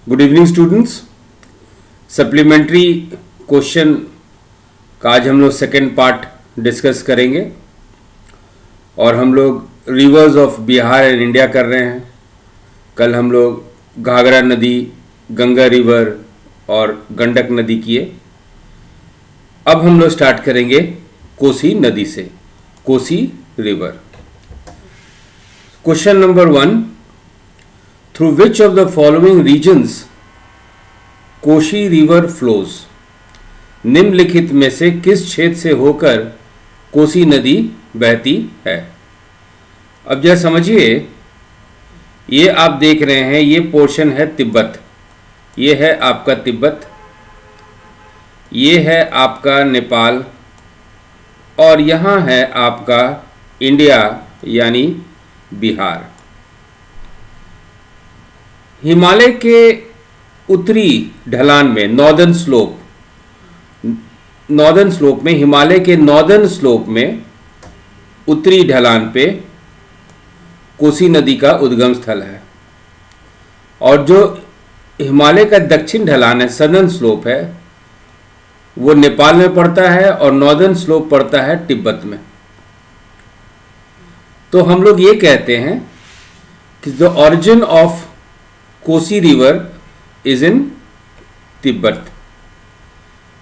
Good evening students. Supplementary question का आज हम लोग सेकेंड पार्ट डिस्कस करेंगे और हम लोग reverse of Bihar and India कर रहे हैं। कल हम लोग घाघरा नदी, गंगा रिवर और गंडक नदी किए। अब हम लोग स्टार्ट करेंगे कोसी नदी से, Kosi river. Question number 1, through which of the following reasons Kosi river flows? निम्नलिखित में से किस क्षेत्र से होकर कोसी नदी बहती है? अब जरा समझिए, ये आप देख रहे हैं, ये पोर्शन है तिब्बत, ये है आपका तिब्बत, ये है आपका नेपाल और यहाँ है आपका इंडिया यानी बिहार। हिमालय के उत्तरी ढलान में, नॉर्दर्न स्लोप में, हिमालय के नॉर्दर्न स्लोप में उत्तरी ढलान पे कोसी नदी का उद्गम स्थल है। और जो हिमालय का दक्षिण ढलान है, सदर्न स्लोप है, वो नेपाल में पड़ता है और नॉर्दर्न स्लोप पड़ता है तिब्बत में। तो हम लोग ये कहते हैं कि the origin of Kosi river is in Tibet.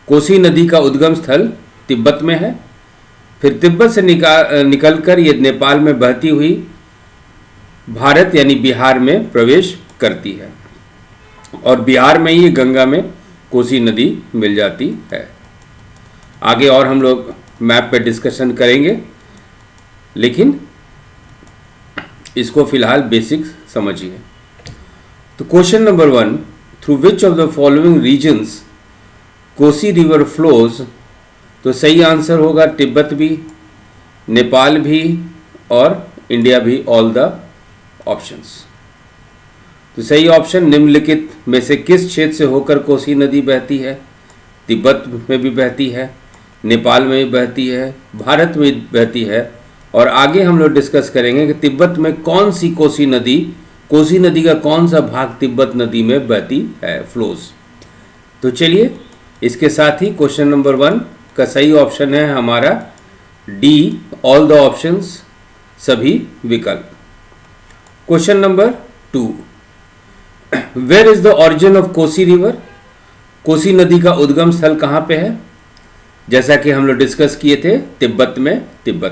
Kosi नदी का उद्गम स्थल तिब्बत में है, फिर तिब्बत से निकलकर ये नेपाल में बहती हुई भारत यानी बिहार में प्रवेश करती है और बिहार में ही गंगा में कोसी नदी मिल जाती है। आगे और हम लोग मैप पे डिस्कशन करेंगे, लेकिन इसको फिलहाल बेसिक्स समझिए। तो question number 1, through which of the following reasons Kosi river flows? तो सही आंसर होगा तिब्बत भी, नेपाल भी और इंडिया भी, ऑल द ऑप्शंस। तो सही ऑप्शन, निम्नलिखित में से किस क्षेत्र से होकर कोसी नदी बहती है? तिब्बत में भी बहती है, नेपाल में भी बहती है, भारत में भी बहती है। और आगे हम लोग डिस्कस करेंगे कि तिब्बत में कौन सी कोसी नदी का कौन सा भाग तिब्बत नदी में बहती है, फ्लोज। तो चलिए, इसके साथ ही क्वेश्चन नंबर 1 का सही ऑप्शन है हमारा डी, ऑल द ऑप्शंस, सभी विकल्प। Question number 2, where is the origin of Kosi river? Kosi नदी का उद्गम स्थल कहाँ पे है? जैसा कि हम लोग डिस्कस किए थे, तिब्बत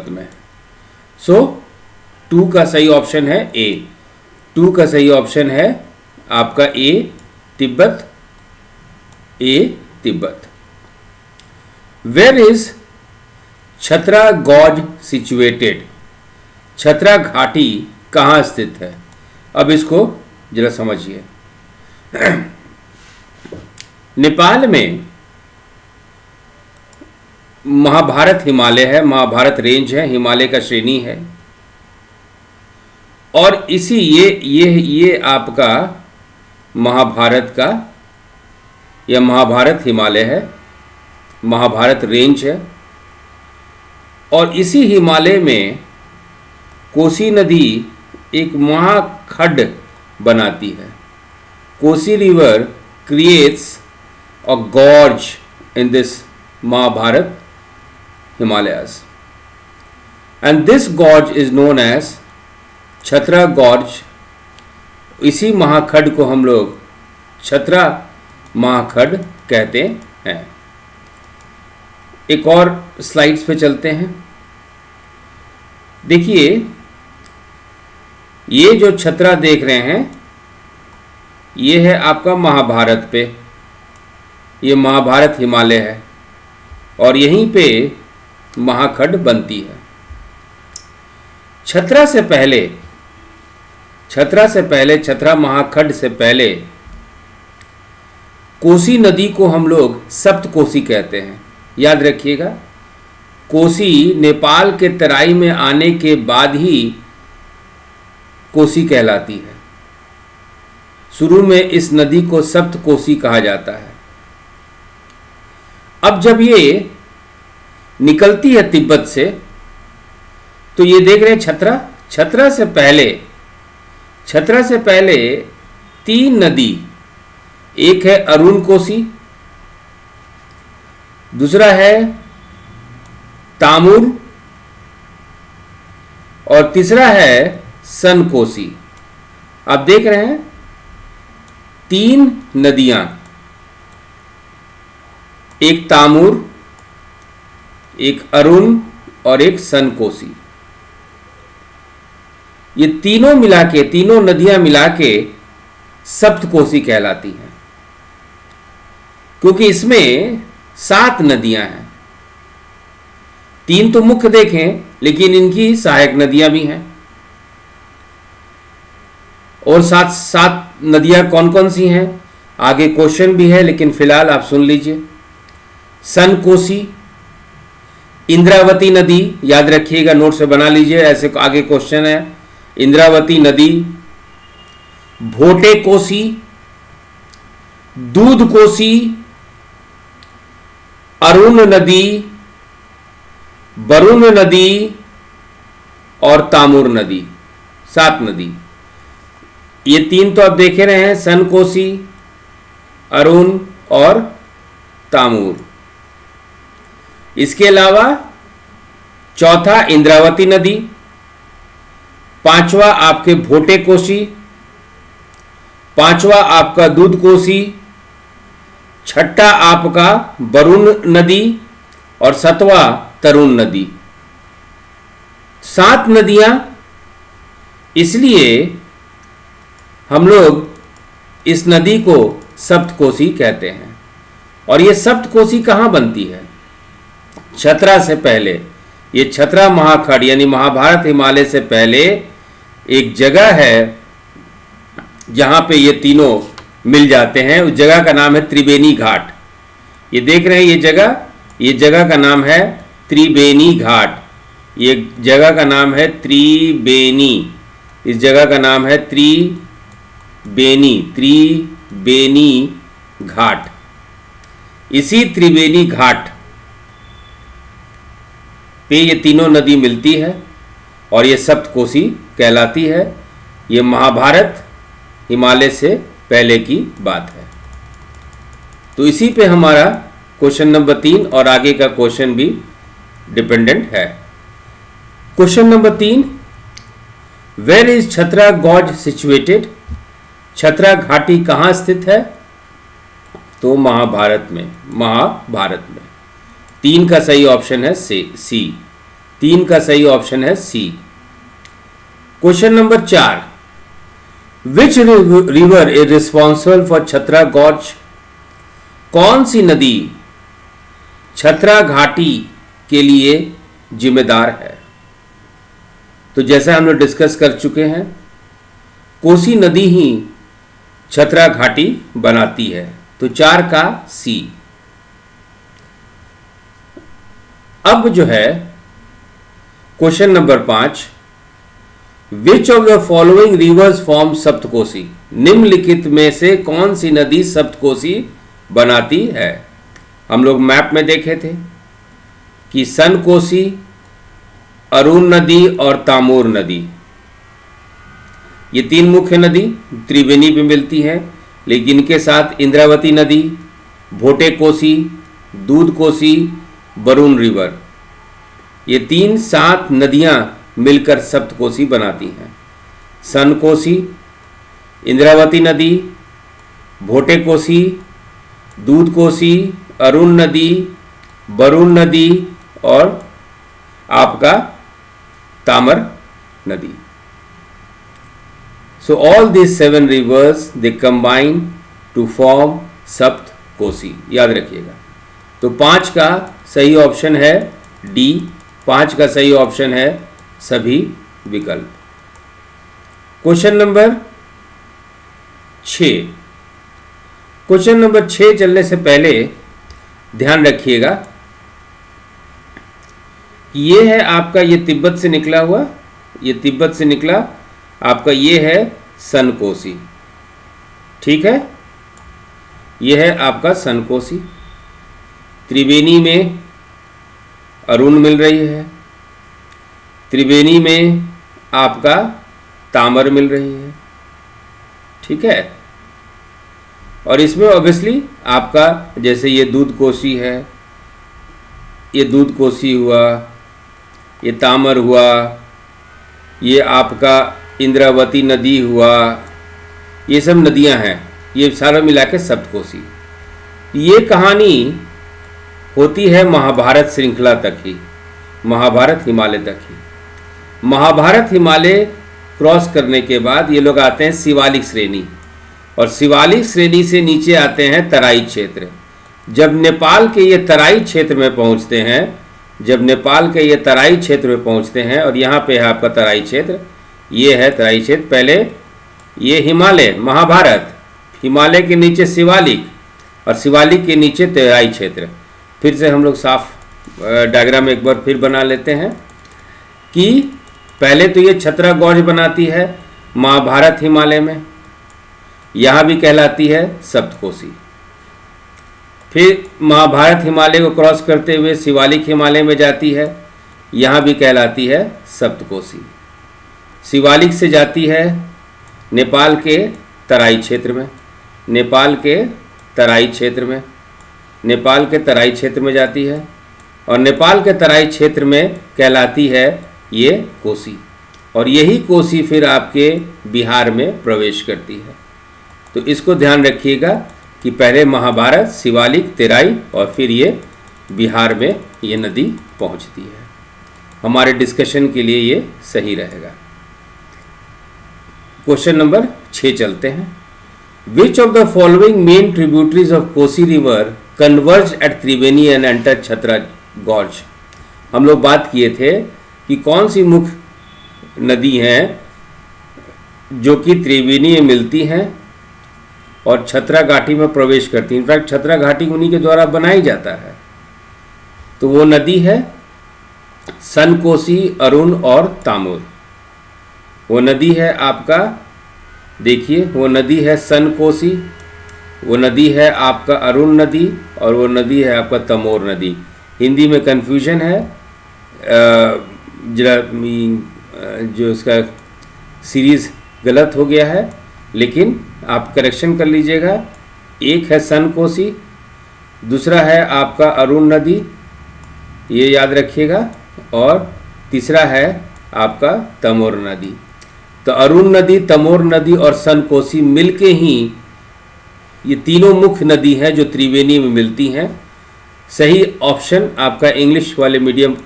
में। सो 2 का सही ऑप्शन है ए। 2 का सही ऑप्शन है आपका A, Tibet. Where is Chatra gorge situated? Chatra घाटी कहाँ स्थित है? अब इसको जरा समझिए। नेपाल में महाभारत हिमालय है, महाभारत रेंज है, हिमालय का श्रेणी है। और इसी ये आपका महाभारत का या महाभारत हिमालय है, महाभारत रेंज है। और इसी हिमालय में कोसी नदी एक महाखड्ड बनाती है। Kosi river creates a gorge in this Mahabharat Himalayas, and this gorge is known as Chatra gorge. इसी महाखड्ड को हम लोग छतरा महाखड्ड कहते हैं। एक और स्लाइड्स पे चलते हैं। देखिए, ये जो छतरा देख रहे हैं, ये है आपका महाभारत पे, ये महाभारत हिमालय है और यहीं पे महाखड्ड बनती है। छतरा महाखड्ड से पहले कोसी नदी को हम लोग सप्तकोसी कहते हैं। याद रखिएगा, कोसी नेपाल के तराई में आने के बाद ही कोसी कहलाती है। शुरू में इस नदी को सप्तकोसी कहा जाता है। अब जब ये निकलती है तिब्बत से, तो ये देख रहे हैं छतरा से पहले 3 नदी एक है अरुण कोसी, दूसरा है तामुर और तीसरा है सन कोसी। आप देख रहे हैं 3 नदियां, एक तामुर, एक अरुण और एक सन कोसी। ये तीनों मिला के, तीनों नदियां मिला के सप्तकोसी कहलाती हैं, क्योंकि इसमें 7 नदियां हैं। 3 तो मुख्य देखें, लेकिन इनकी सहायक नदियां भी हैं। और 7 नदियां कौन कौन सी हैं, आगे क्वेश्चन भी है, लेकिन फिलहाल आप सुन लीजिए। सन कोसी, इंद्रावती नदी, याद रखिएगा, नोट से बना लीजिए, ऐसे आगे क्वेश्चन है। इंद्रावती नदी, भोटे कोसी, दूध कोसी, अरुण नदी, वरुण नदी और तामुर नदी। 7 नदी। ये 3 तो आप देखे रहे हैं, सन कोसी, अरुण और तामुर। इसके अलावा चौथा इंद्रावती नदी, 5वां आपके भोटे कोसी, 5वां आपका दूध कोसी, 6ठा आपका वरुण नदी और 7वां तरुण नदी। 7 नदियां, इसलिए हम लोग इस नदी को सप्तकोसी कहते हैं। और ये सप्तकोसी कहाँ बनती है? छतरा से पहले, ये छतरा महाखंड यानी महाभारत हिमालय से पहले एक जगह है जहां पे ये तीनों मिल जाते हैं। उस जगह का नाम है त्रिवेणी घाट। ये देख रहे हैं ये जगह का नाम है त्रिवेणी घाट। ये जगह का नाम है त्रिवेणी, इस जगह का नाम है त्रिवेणी घाट। इसी त्रिवेणी घाट पे ये तीनों नदी मिलती है और ये सप्तकोसी कहलाती है। ये महाभारत हिमालय से पहले की बात है। तो इसी पे हमारा क्वेश्चन नंबर 3 और आगे का क्वेश्चन भी डिपेंडेंट है। Question number 3, where is Chatra gorge situated? Chatra घाटी कहाँ स्थित है? तो महाभारत में। 3 का सही ऑप्शन है सी। 3 का सही ऑप्शन है C. Question number 4, which river is responsible for Chatra gorge? कौन सी नदी छतरा घाटी के लिए जिम्मेदार है? तो जैसा हम लोग डिस्कस कर चुके हैं, कोसी नदी ही छतरा घाटी बनाती है। तो 4 का सी। अब जो है question number 5, which of the following reverse form Saptakosi? निम्नलिखित में से कौन सी नदी सप्तकोसी बनाती है? हम लोग मैप में देखे थे कि सन कोसी, अरुण नदी और तामुर नदी, ये 3 मुख्य नदी त्रिवेणी पे मिलती हैं, लेकिन इनके साथ इंद्रावती नदी, भोटे कोसी, दूध कोसी, वरुण रिवर, ये 7 नदियां मिलकर सप्तकोसी बनाती हैं। सन कोसी, इंद्रावती नदी, भोटे कोसी, दूध कोसी, अरुण नदी, वरुण नदी और आपका तामर नदी। So all these 7 rivers they combine to form Saptakosi, याद रखिएगा। तो 5 का सही ऑप्शन है डी। 5 का सही ऑप्शन है सभी विकल्प। Question number 6। क्वेश्चन नंबर 6 चलने से पहले ध्यान रखिएगा, ये है आपका, ये तिब्बत से निकला हुआ, ये तिब्बत से निकला आपका, ये है सन कोसी। ठीक है, ये है आपका सन कोसी। त्रिवेणी में अरुण मिल रही है, त्रिवेणी में आपका तामर मिल रही है। ठीक है, और इसमें ऑब्वियसली आपका जैसे ये दूध कोसी है, ये दूध कोसी हुआ, ये तामर हुआ, ये आपका इंद्रावती नदी हुआ, ये सब नदियां हैं, ये सारा मिला के सप्तकोसी। ये कहानी होती है महाभारत श्रृंखला तक ही, महाभारत हिमालय तक ही। महाभारत हिमालय क्रॉस करने के बाद ये लोग आते हैं शिवालिक श्रेणी, और शिवालिक श्रेणी से नीचे आते हैं तराई क्षेत्र। जब नेपाल के ये तराई क्षेत्र में पहुंचते हैं, जब नेपाल के ये तराई क्षेत्र में पहुंचते हैं, और यहाँ पे है आपका तराई क्षेत्र, ये है तराई क्षेत्र। पहले ये हिमालय, महाभारत, हिमालय के नीचे शिवालिक, और शिवालिक के नीचे तराई क्षेत्र। फिर से हम लोग साफ डायग्राम एक बार फिर बना लेते हैं कि पहले तो ये छतरा गौज बनाती है महाभारत हिमालय में, यहाँ भी कहलाती है सप्तकोसी। फिर महाभारत हिमालय को क्रॉस करते हुए शिवालिक हिमालय में जाती है, यहाँ भी कहलाती है सप्तकोसी। शिवालिक से जाती है नेपाल के तराई क्षेत्र में, नेपाल के तराई क्षेत्र में, नेपाल के तराई क्षेत्र में जाती है, और नेपाल के तराई क्षेत्र में कहलाती है ये कोसी, और यही कोसी फिर आपके बिहार में प्रवेश करती है। तो इसको ध्यान रखिएगा कि पहले महाभारत, शिवालिक, तेराई, और फिर ये बिहार में ये नदी पहुंचती है। हमारे डिस्कशन के लिए ये सही रहेगा। क्वेश्चन नंबर 6 चलते हैं। Which of the following main tributaries of Kosi river converge at Triveni and enter Chatra gorge. हम लोग बात किए थे कि कौन सी मुख्य नदी हैं जो कि त्रिवेणी में मिलती हैं और छतरा घाटी में प्रवेश करती है। इनफैक्ट छतरा घाटी उन्हीं के द्वारा बनाई जाता है। तो वो नदी है सनकोसी, अरुण और तामुर। वो नदी है आपका, देखिए वो नदी है सनकोसी, वो नदी है आपका अरुण नदी, और वो नदी है आपका तमोर नदी। हिंदी में कन्फ्यूजन है, जो इसका सीरीज़ गलत हो गया है, लेकिन आप करेक्शन कर लीजिएगा। एक है सनकोसी, दूसरा है आपका अरुण नदी, ये याद रखिएगा, और तीसरा है आपका तमोर नदी। तो अरुण नदी, तमोर नदी और सनकोसी मिलके ही ये तीनों मुख्य नदी हैं जो त्रिवेणी में मिलती हैं। सही ऑप्शन आपका इंग्लिश वाले मीडियम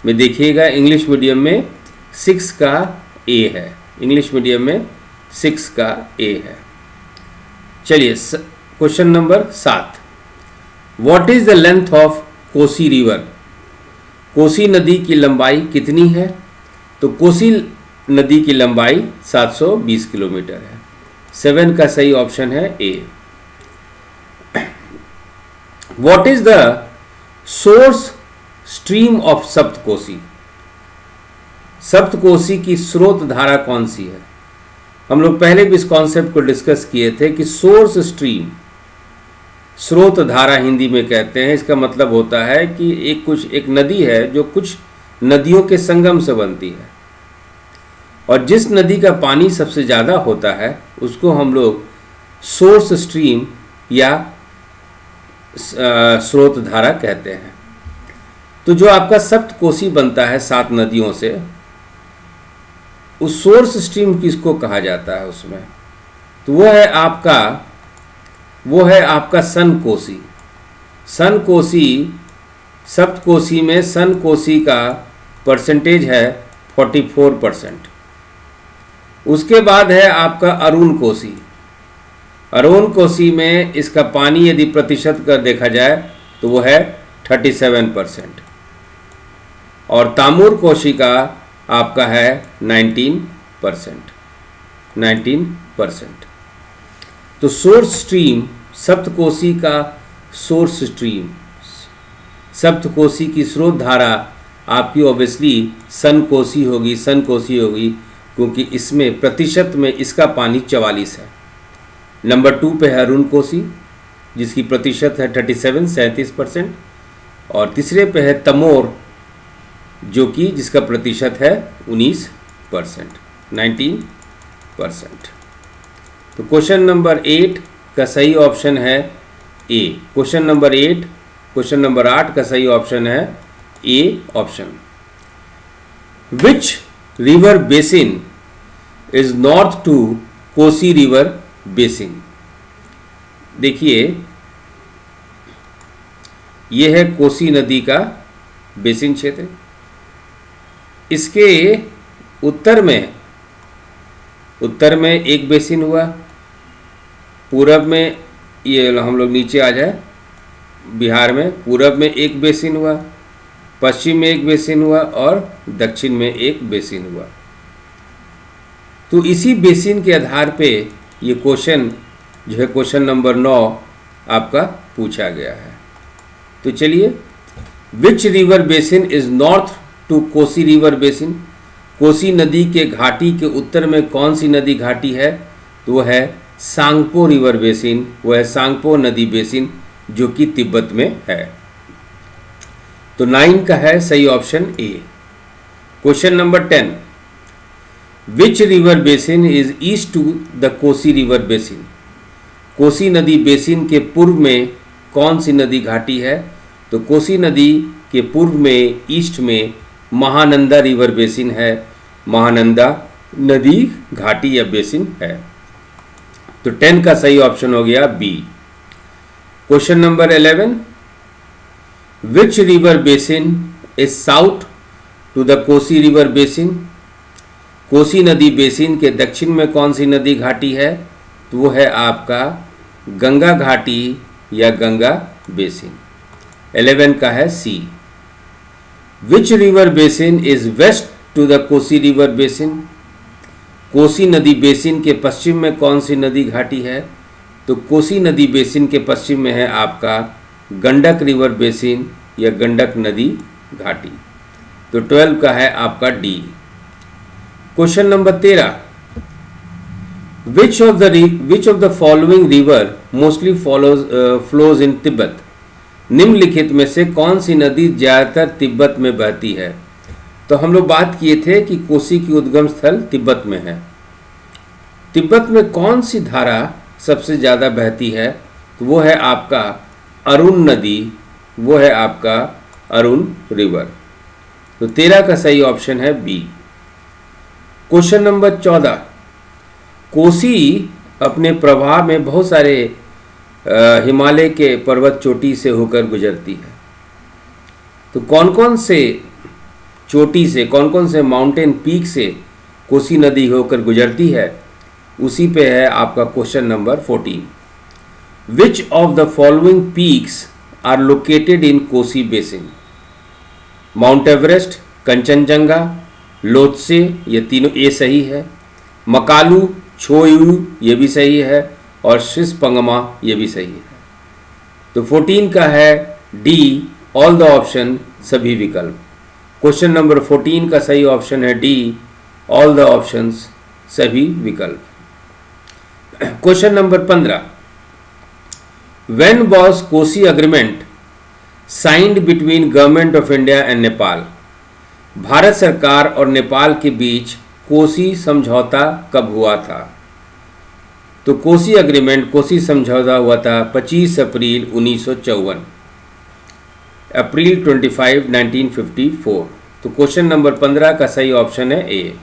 में देखिएगा, इंग्लिश मीडियम में 6 का ए है, इंग्लिश मीडियम में 6 का ए है। चलिए question number 7। What is the length of Kosi river. Kosi नदी की लंबाई कितनी है। तो कोसी नदी की लंबाई 720 किलोमीटर है। 7 का सही ऑप्शन है A. What is the source stream of Saptakosi. Saptakosi की स्रोत धारा कौन सी है। हम लोग पहले भी इस कॉन्सेप्ट को डिस्कस किए थे कि सोर्स स्ट्रीम, स्रोत धारा हिंदी में कहते हैं। इसका मतलब होता है कि एक नदी है जो कुछ नदियों के संगम से बनती है, और जिस नदी का पानी सबसे ज़्यादा होता है उसको हम लोग सोर्स स्ट्रीम या स्रोत धारा कहते हैं। तो जो आपका सप्तकोसी बनता है 7 नदियों से, उस सोर्स स्ट्रीम किसको कहा जाता है उसमें, तो वो है आपका सनकोसी। सनकोसी, सप्तकोसी में सनकोसी का परसेंटेज है 44%। उसके बाद है आपका अरुण कोसी। अरुण कोसी में इसका पानी यदि प्रतिशत कर देखा जाए तो वो है 37%, और तामुर कोसी का आपका है 19%। तो सोर्स स्ट्रीम, सप्तकोसी का सोर्स स्ट्रीम, सप्तकोसी की स्रोत धारा आपकी ऑब्वियसली सनकोसी होगी, क्योंकि इसमें प्रतिशत में इसका पानी 44 है। नंबर 2 पे है अरुण कोसी जिसकी प्रतिशत है 37% और तीसरे पे है तमोर जो कि जिसका प्रतिशत है 19%। तो क्वेश्चन नंबर 8, का सही ऑप्शन है A. Question number 8, question number 8 का सही ऑप्शन है A option. Which river basin is north to Kosi river basin. देखिए यह है कोसी नदी का बेसिन क्षेत्र। इसके उत्तर में एक बेसिन हुआ, पूरब में ये हम लोग नीचे आ जाए, बिहार में पूरब में एक बेसिन हुआ, पश्चिम में एक बेसिन हुआ और दक्षिण में एक बेसिन हुआ। तो इसी बेसिन के आधार पे ये क्वेश्चन जो है क्वेश्चन नंबर 9 आपका पूछा गया है। तो चलिए, which river basin is north to Kosi river basin. Kosi नदी के घाटी के उत्तर में कौन सी नदी घाटी है? तो वो है सांगपो रिवर बेसिन, वो है सांगपो नदी बेसिन जो कि तिब्बत में है। तो 9 का है सही option A. Question number 10, which river basin is east to the Kosi river basin. Kosi नदी बेसिन के पूर्व में कौन सी नदी घाटी है? तो कोसी नदी के पूर्व में ईस्ट में महानंदा रिवर बेसिन है, महानंदा नदी घाटी या बेसिन है। तो 10 का सही ऑप्शन हो गया B. Question number 11, which river basin is south to the Kosi river basin. Kosi नदी बेसिन के दक्षिण में कौन सी नदी घाटी है? तो वो है आपका गंगा घाटी या गंगा बेसिन। 11 का है C. Which river basin is west to the Kosi river basin. Kosi नदी बेसिन के पश्चिम में कौन सी नदी घाटी है? तो कोसी नदी बेसिन के पश्चिम में है आपका गंडक रिवर बेसिन या गंडक नदी घाटी। तो 12 का है आपका D. Question number 13, which of the following river mostly flows in Tibet. निम्नलिखित में से कौन सी नदी ज़्यादातर तिब्बत में बहती है? तो हम लोग बात किए थे कि कोसी की उद्गम स्थल तिब्बत में है। तिब्बत में कौन सी धारा सबसे ज़्यादा बहती है? तो वो है आपका अरुण नदी, वो है आपका अरुण रिवर। तो 13 का सही ऑप्शन है बी। क्वेश्चन नंबर 14, कोसी अपने प्रवाह में बहुत सारे हिमालय के पर्वत चोटी से होकर गुजरती है। तो कौन कौन से चोटी से, कौन कौन से माउंटेन पीक से कोसी नदी होकर गुजरती है, उसी पे है आपका question number 14। Which of the following peaks are located in Kosi basin. Mount Everest, Kanchenjunga, Lhotse, ये तीनों ए सही है। मकालू, छोयू ये भी सही है और शिसपंगमा ये भी सही है। तो 14 का है डी, ऑल द ऑप्शन, सभी विकल्प। क्वेश्चन नंबर 14 का सही ऑप्शन है डी, ऑल द ऑप्शंस, सभी विकल्प। Question number 15, when was Kosi agreement signed between government of India and Nepal. Bharat सरकार और नेपाल के बीच कोसी समझौता कब हुआ था? तो कोसी एग्रीमेंट, कोसी समझौता हुआ था 25 अप्रैल 1954, अप्रैल 25, 1954। तो क्वेश्चन नंबर 15 का सही ऑप्शन है A.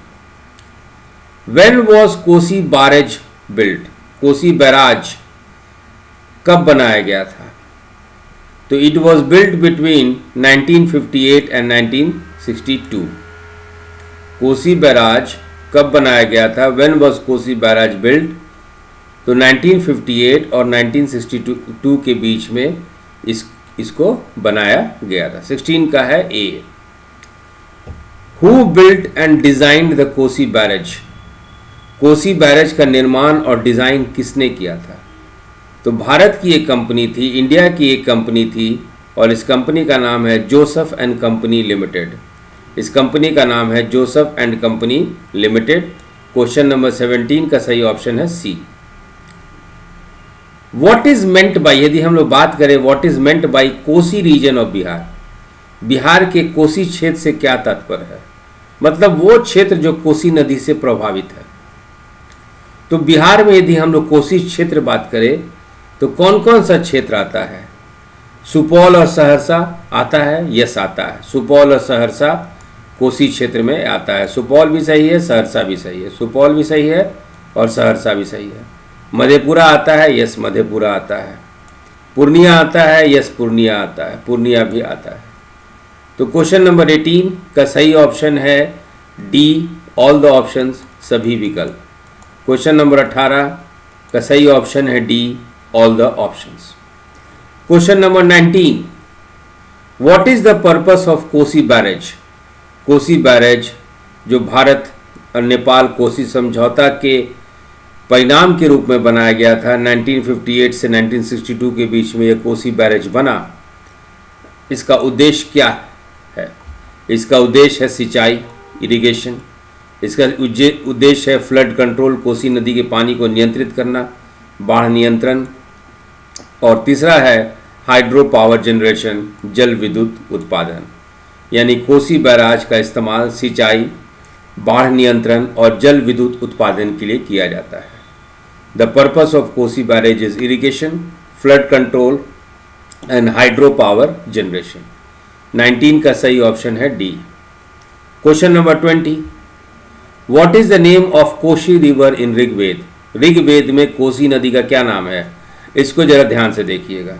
When was Kosi barrage built. Kosi barrage कब बनाया गया था? तो it was built between 1958 and 1962। Kosi barrage कब बनाया गया था? When was Kosi barrage built? तो 1958 और 1962 के बीच में इसको बनाया गया था। 16 का है A. Who built and designed the Kosi barrage. Kosi barrage का निर्माण और डिजाइन किसने किया था? तो भारत की एक कंपनी थी, इंडिया की एक कंपनी थी और इस कंपनी का नाम है जोसेफ एंड कंपनी लिमिटेड। इस कंपनी का नाम है Joseph and company limited. Question number 17 का सही ऑप्शन है C. What is meant by, यदि हम लोग बात करें what is meant by Kosi region of Bihar. Bihar के कोसी क्षेत्र से क्या तात्पर्य है? मतलब वो क्षेत्र जो कोसी नदी से प्रभावित है। तो बिहार में यदि हम लोग कोसी क्षेत्र बात करें तो कौन कौन सा क्षेत्र आता है? सुपौल और सहरसा आता है, यस आता है। सुपौल और सहरसा कोसी क्षेत्र में आता है। सुपौल भी सही है, सहरसा भी सही है। सुपौल भी सही है और सहरसा भी सही है। मधेपुरा आता है, यस मधेपुरा आता है। पूर्णिया आता है, यस पूर्णिया आता है। पूर्णिया भी आता है। तो क्वेश्चन नंबर 18 का सही ऑप्शन है डी, ऑल द ऑप्शंस, सभी विकल्प। क्वेश्चन नंबर 18 का सही ऑप्शन है D, all the options. Question number 19, what is the purpose of Kosi barrage? Kosi barrage जो भारत और नेपाल कोसी समझौता के परिणाम के रूप में बनाया गया था, 1958 से 1962 के बीच में यह कोसी बैरेज बना। इसका उद्देश्य क्या है? इसका उद्देश्य है सिंचाई, इरिगेशन। इसका उद्देश्य है फ्लड कंट्रोल, कोसी नदी के पानी को नियंत्रित करना, बाढ़ नियंत्रण। और तीसरा है हाइड्रो पावर जनरेशन, जल विद्युत उत्पादन। यानी कोसी बैराज का इस्तेमाल सिंचाई, बाढ़ नियंत्रण और जल विद्युत उत्पादन के लिए किया जाता है। The purpose of Kosi barrage is irrigation, flood control and hydro power generation. 19 का सही ऑप्शन है D. Question number 20, what is the name of Kosi river in Rigveda? Rigveda में कोसी नदी का क्या नाम है? इसको जरा ध्यान से देखिएगा।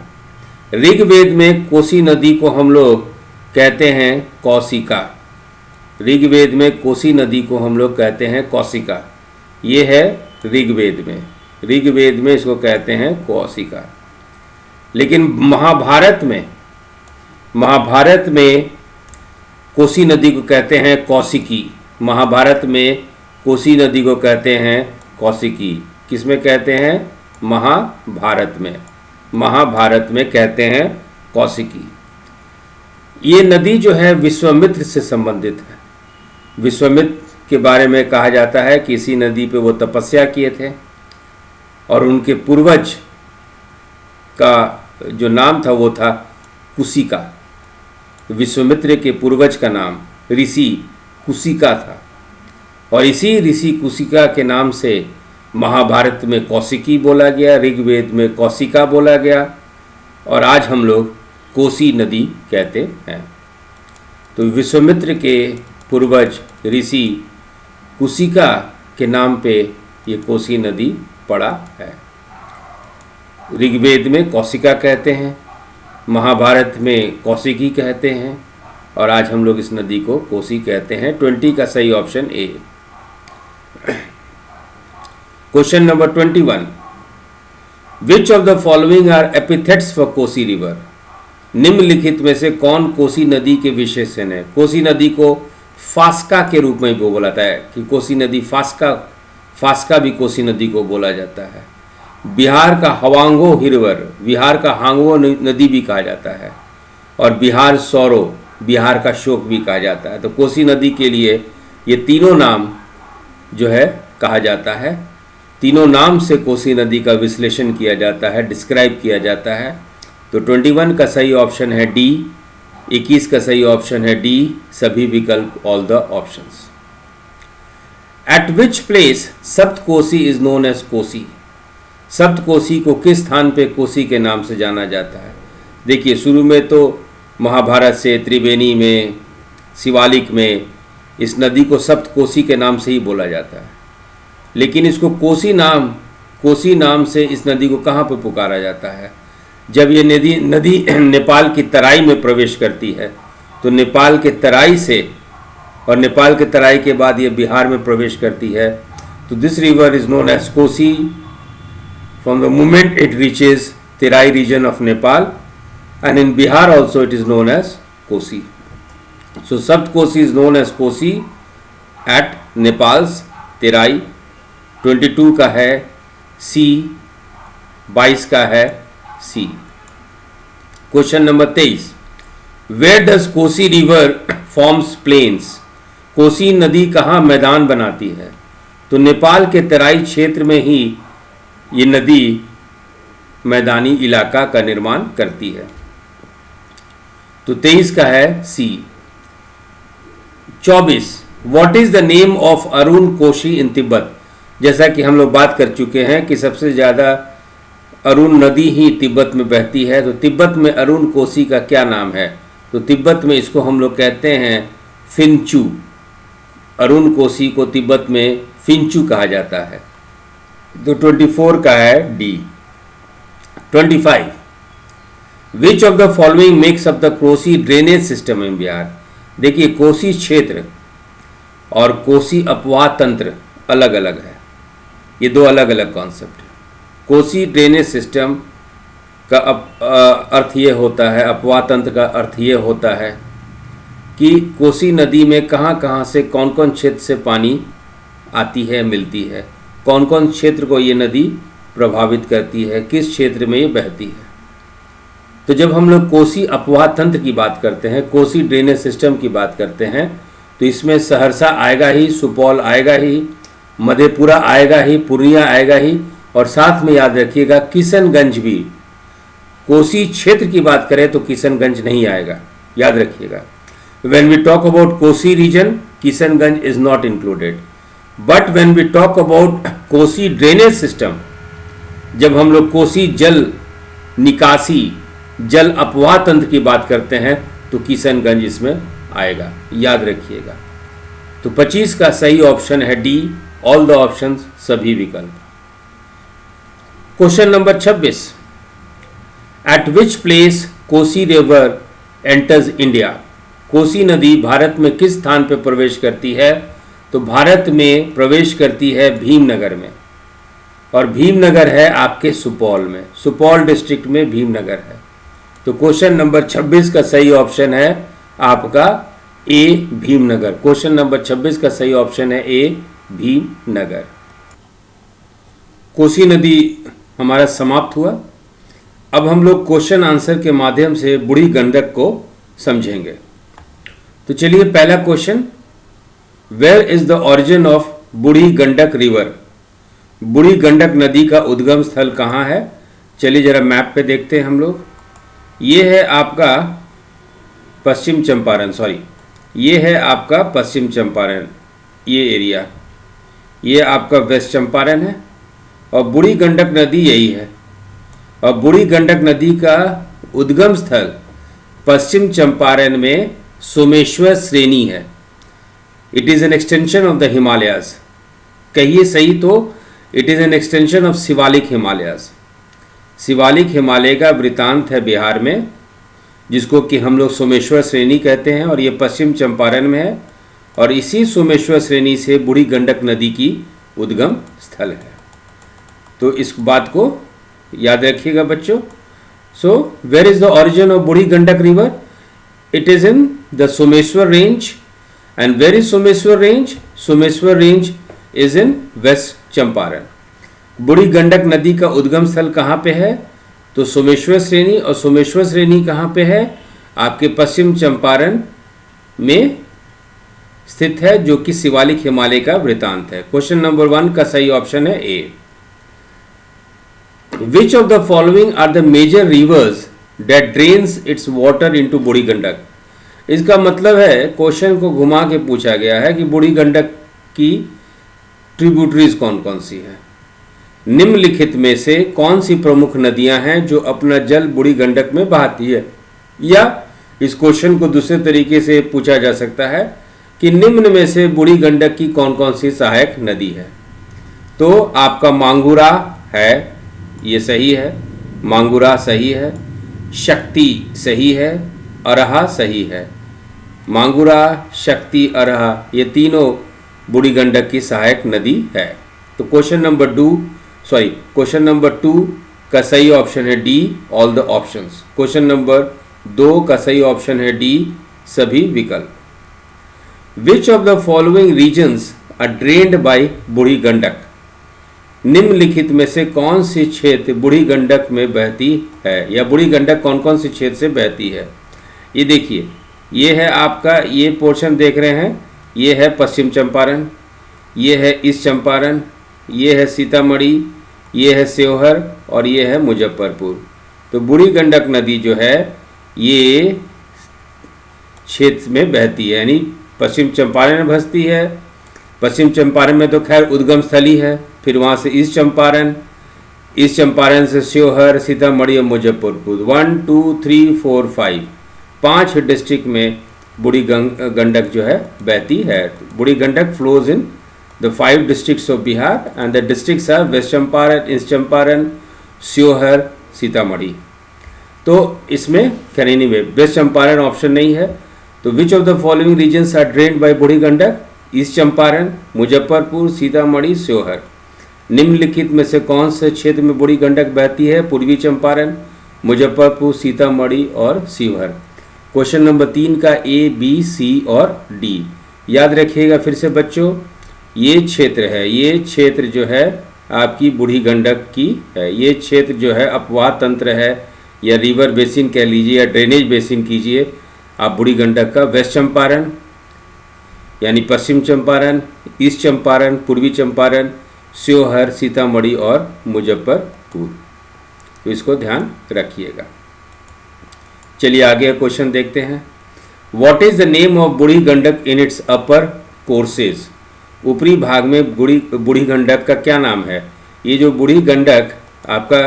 ऋग्वेद में कोसी नदी को हम लोग कहते हैं कौशिका। ऋग्वेद में कोसी नदी को हम लोग कहते हैं कौशिका। ये है ऋग्वेद में। ऋग्वेद में इसको कहते हैं कौशिका। लेकिन महाभारत में कोसी नदी को कहते हैं कौशिकी। महाभारत में कोसी नदी को कहते हैं कौशिकी। किसमें कहते हैं? महाभारत में। महाभारत में कहते हैं कौशिकी। ये नदी जो है विश्वामित्र से संबंधित है। विश्वामित्र के बारे में कहा जाता है कि इसी नदी पे वो तपस्या किए थे और उनके पूर्वज का जो नाम था वो था कुशिका। विश्वामित्र के पूर्वज का नाम ऋषि कुशिका था और इसी ऋषि कुशिका के नाम से महाभारत में कौशिकी बोला गया, ऋग्वेद में कौशिका बोला गया और आज हम लोग कोसी नदी कहते हैं। तो विश्वामित्र के पूर्वज ऋषि कुशिका के नाम पे ये कोसी नदी पड़ा है। ऋग्वेद में कौशिका कहते हैं, महाभारत में कौशिकी कहते हैं और आज हम लोग इस नदी को कोसी कहते हैं। 20 का सही option A. Question number 21, which of the following are epithets for Kosi river? निम्नलिखित में से कौन कोसी नदी के विशेषण है? कोसी नदी को फास्का के रूप में भी बोला जाता है कि कोसी नदी फास्का भी कोसी नदी को बोला जाता है। बिहार का हवांगो हिरवर, बिहार का हांगो नदी भी कहा जाता है और बिहार सौरो, बिहार का शोक भी कहा जाता है। तो कोसी नदी के लिए ये तीनों नाम जो है कहा जाता है। तीनों नाम से कोसी नदी का विश्लेषण किया जाता है, डिस्क्राइब किया जाता है। तो 21 का सही ऑप्शन है डी, 21 का सही ऑप्शन है डी, सभी विकल्प, all the options. At which place Saptakosi is known as Kosi? Saptakosi को किस स्थान पे कोसी के नाम से जाना जाता है? देखिए, शुरू में तो महाभारत से त्रिवेणी में, शिवालिक में इस नदी को सप्तकोसी के नाम से ही बोला जाता है, लेकिन इसको कोसी नाम से इस नदी को कहाँ पर पुकारा जाता है? जब ये नदी नेपाल की तराई में प्रवेश करती है तो नेपाल के तराई से और नेपाल के तराई के बाद ये बिहार में प्रवेश करती है। तो this river is known as Kosi from the moment it reaches Terai region of Nepal and in Bihar also it is known as Kosi. So Saptakosi is known as Kosi at Nepal's Terai. 22 का है सी, 22 का है C. Question number 23, where does Kosi river forms plains? Kosi नदी कहाँ मैदान बनाती है? तो नेपाल के तराई क्षेत्र में ही ये नदी मैदानी इलाका का निर्माण करती है। तो 23 का है C. 24, what is the name of Arun Koshi in Tibet? जैसा कि हम लोग बात कर चुके हैं कि सबसे ज़्यादा अरुण नदी ही तिब्बत में बहती है, तो तिब्बत में अरुण कोसी का क्या नाम है? तो तिब्बत में इसको हम लोग कहते हैं फिंचू। अरुण कोसी को तिब्बत में फिंचू कहा जाता है। तो 24 का है D. 25, which of the following makes up the Kosi drainage system in Bihar? देखिए, कोसी क्षेत्र और कोसी अपवाह तंत्र अलग अलग है, ये दो अलग अलग कॉन्सेप्ट है। कोसी ड्रेनेज सिस्टम का अर्थ ये होता है, अपवाह तंत्र का अर्थ ये होता है कि कोसी नदी में कहाँ कहाँ से कौन कौन क्षेत्र से पानी आती है, मिलती है, कौन कौन क्षेत्र को ये नदी प्रभावित करती है, किस क्षेत्र में ये बहती है। तो जब हम लोग कोसी अपवाह तंत्र की बात करते हैं, कोसी ड्रेनेज सिस्टम की बात करते हैं, तो इसमें सहरसा आएगा ही, सुपौल आएगा ही, मधेपुरा आएगा ही, पूर्णिया आएगा ही, और साथ में याद रखिएगा किशनगंज भी। कोसी क्षेत्र की बात करें तो किशनगंज नहीं आएगा, याद रखिएगा। When we talk about Kosi region, Kishanganj is not included. But when we talk about Kosi drainage system, जब हम लोग कोसी जल निकासी, जल अपवाह तंत्र की बात करते हैं, तो किशनगंज इसमें आएगा, याद रखिएगा। तो 25 का सही ऑप्शन है डी, ऑल द ऑप्शंस, सभी विकल्प। Question number 26, eight which place Kosi river enters India? Kosi नदी भारत में किस स्थान पर प्रवेश करती है? तो भारत में प्रवेश करती है भीमनगर में, और भीमनगर है आपके सुपौल में, सुपौल डिस्ट्रिक्ट में भीमनगर है। तो क्वेश्चन नंबर 26 का सही ऑप्शन है आपका ए, भीमनगर। क्वेश्चन नंबर 26 का सही ऑप्शन है ए, भीमनगर। कोसी नदी हमारा समाप्त हुआ। अब हम लोग क्वेश्चन आंसर के माध्यम से बूढ़ी गंडक को समझेंगे। तो चलिए, पहला question, where is the origin of Burhi Gandak river? बूढ़ी गंडक नदी का उद्गम स्थल कहाँ है? चलिए जरा मैप पे देखते हैं हम लोग। ये है आपका पश्चिम चंपारण, ये है आपका पश्चिम चंपारण, ये एरिया, ये आपका वेस्ट चंपारण है, और बूढ़ी गंडक नदी यही है। और बूढ़ी गंडक नदी का उद्गम स्थल पश्चिम चंपारण में सोमेश्वर श्रेणी है। It is an extension of the Himalayas, कहिए सही तो, it is an extension of Shivalik Himalayas. Shivalik Himalaya का वृतांत है बिहार में, जिसको कि हम लोग सोमेश्वर श्रेणी कहते हैं, और ये पश्चिम चंपारण में है, और इसी सोमेश्वर श्रेणी से बूढ़ी गंडक नदी की उद्गम स्थल है। तो इस बात को याद रखिएगा बच्चों। So where is the origin of Burhi Gandak river? It is in the Someshwar range. And where is Someshwar range? Someshwar range is in West Champaran. Burhi Gandak नदी का उद्गम स्थल कहाँ पे है? तो सोमेश्वर श्रेणी, और सोमेश्वर श्रेणी कहाँ पे है? आपके पश्चिम चंपारण में स्थित है, जो कि शिवालिक हिमालय का वृतांत है। क्वेश्चन नंबर 1 का सही ऑप्शन है A. Which of the following are the major rivers that drains its water into Burhi Gandak? इसका मतलब है, क्वेश्चन को घुमा के पूछा गया है कि बूढ़ी गंडक की ट्रिब्यूटरीज कौन कौन सी है। निम्नलिखित में से कौन सी प्रमुख नदियां हैं जो अपना जल बूढ़ी गंडक में बहाती है? या इस क्वेश्चन को दूसरे तरीके से पूछा जा सकता है कि निम्न में से बूढ़ी गंडक की कौन कौन सी सहायक नदी है? तो आपका मांगुरा है, ये सही है, मांगुरा सही है, शक्ति सही है, अरहा सही है। मांगुरा, शक्ति, अरहा, ये तीनों बूढ़ी गंडक की सहायक नदी है। तो क्वेश्चन नंबर 2 का सही ऑप्शन है D, all the options. Question number 2 का सही ऑप्शन है डी, सभी विकल्प। Which of the following reasons are drained by Burhi Gandak? निम्नलिखित में से कौन सी क्षेत्र बूढ़ी गंडक में बहती है, या बूढ़ी गंडक कौन कौन सी क्षेत्र से बहती है? ये देखिए, ये है आपका, ये पोर्शन देख रहे हैं, ये है पश्चिम चंपारण, ये है ईस्ट चंपारण, ये है सीतामढ़ी, ये है सेवहर, और ये है मुजफ्फरपुर। तो बूढ़ी गंडक नदी जो है ये क्षेत्र में बहती है, यानी पश्चिम चंपारण में बसती है। पश्चिम चंपारण में तो खैर उद्गम स्थल ही है, फिर वहाँ से ईस्ट चंपारण, ईस्ट चंपारण से शिवहर, सीतामढ़ी और मुजफ्फरपुर। 1 2 3 4 5 5 डिस्ट्रिक्ट में बूढ़ी गंडक जो है बहती है। Burhi Gandak flows in the 5 districts of Bihar and the districts are west Champaran, east Champaran, Sheohar, Sitamarhi. तो इसमें खैनी में वेस्ट चंपारण ऑप्शन नहीं है। तो which of the following reasons are drained by Burhi Gandak? East Champaran, Muzaffarpur, Sitamarhi, Sheohar. निम्नलिखित में से कौन से क्षेत्र में बूढ़ी गंडक बहती है? पूर्वी चंपारण, मुजफ्फरपुर, सीतामढ़ी और शिवहर। क्वेश्चन नंबर 3 का ए, बी, सी और डी याद रखिएगा फिर से बच्चों। ये क्षेत्र है, ये क्षेत्र जो है आपकी बूढ़ी गंडक की है। ये क्षेत्र जो है अपवाह तंत्र है या रिवर बेसिन कह लीजिए या ड्रेनेज बेसिन कीजिए आप बूढ़ी गंडक का। वेस्ट चंपारण यानी पश्चिम चंपारण, ईस्ट चंपारण, पूर्वी चंपारण, शिवहर, सीतामढ़ी और मुजफ्फरपुर। तो इसको ध्यान रखिएगा। चलिए आगे क्वेश्चन देखते हैं। What is the name of Burhi Gandak in its upper courses? ऊपरी भाग में बूढ़ी गंडक का क्या नाम है? ये जो बूढ़ी गंडक आपका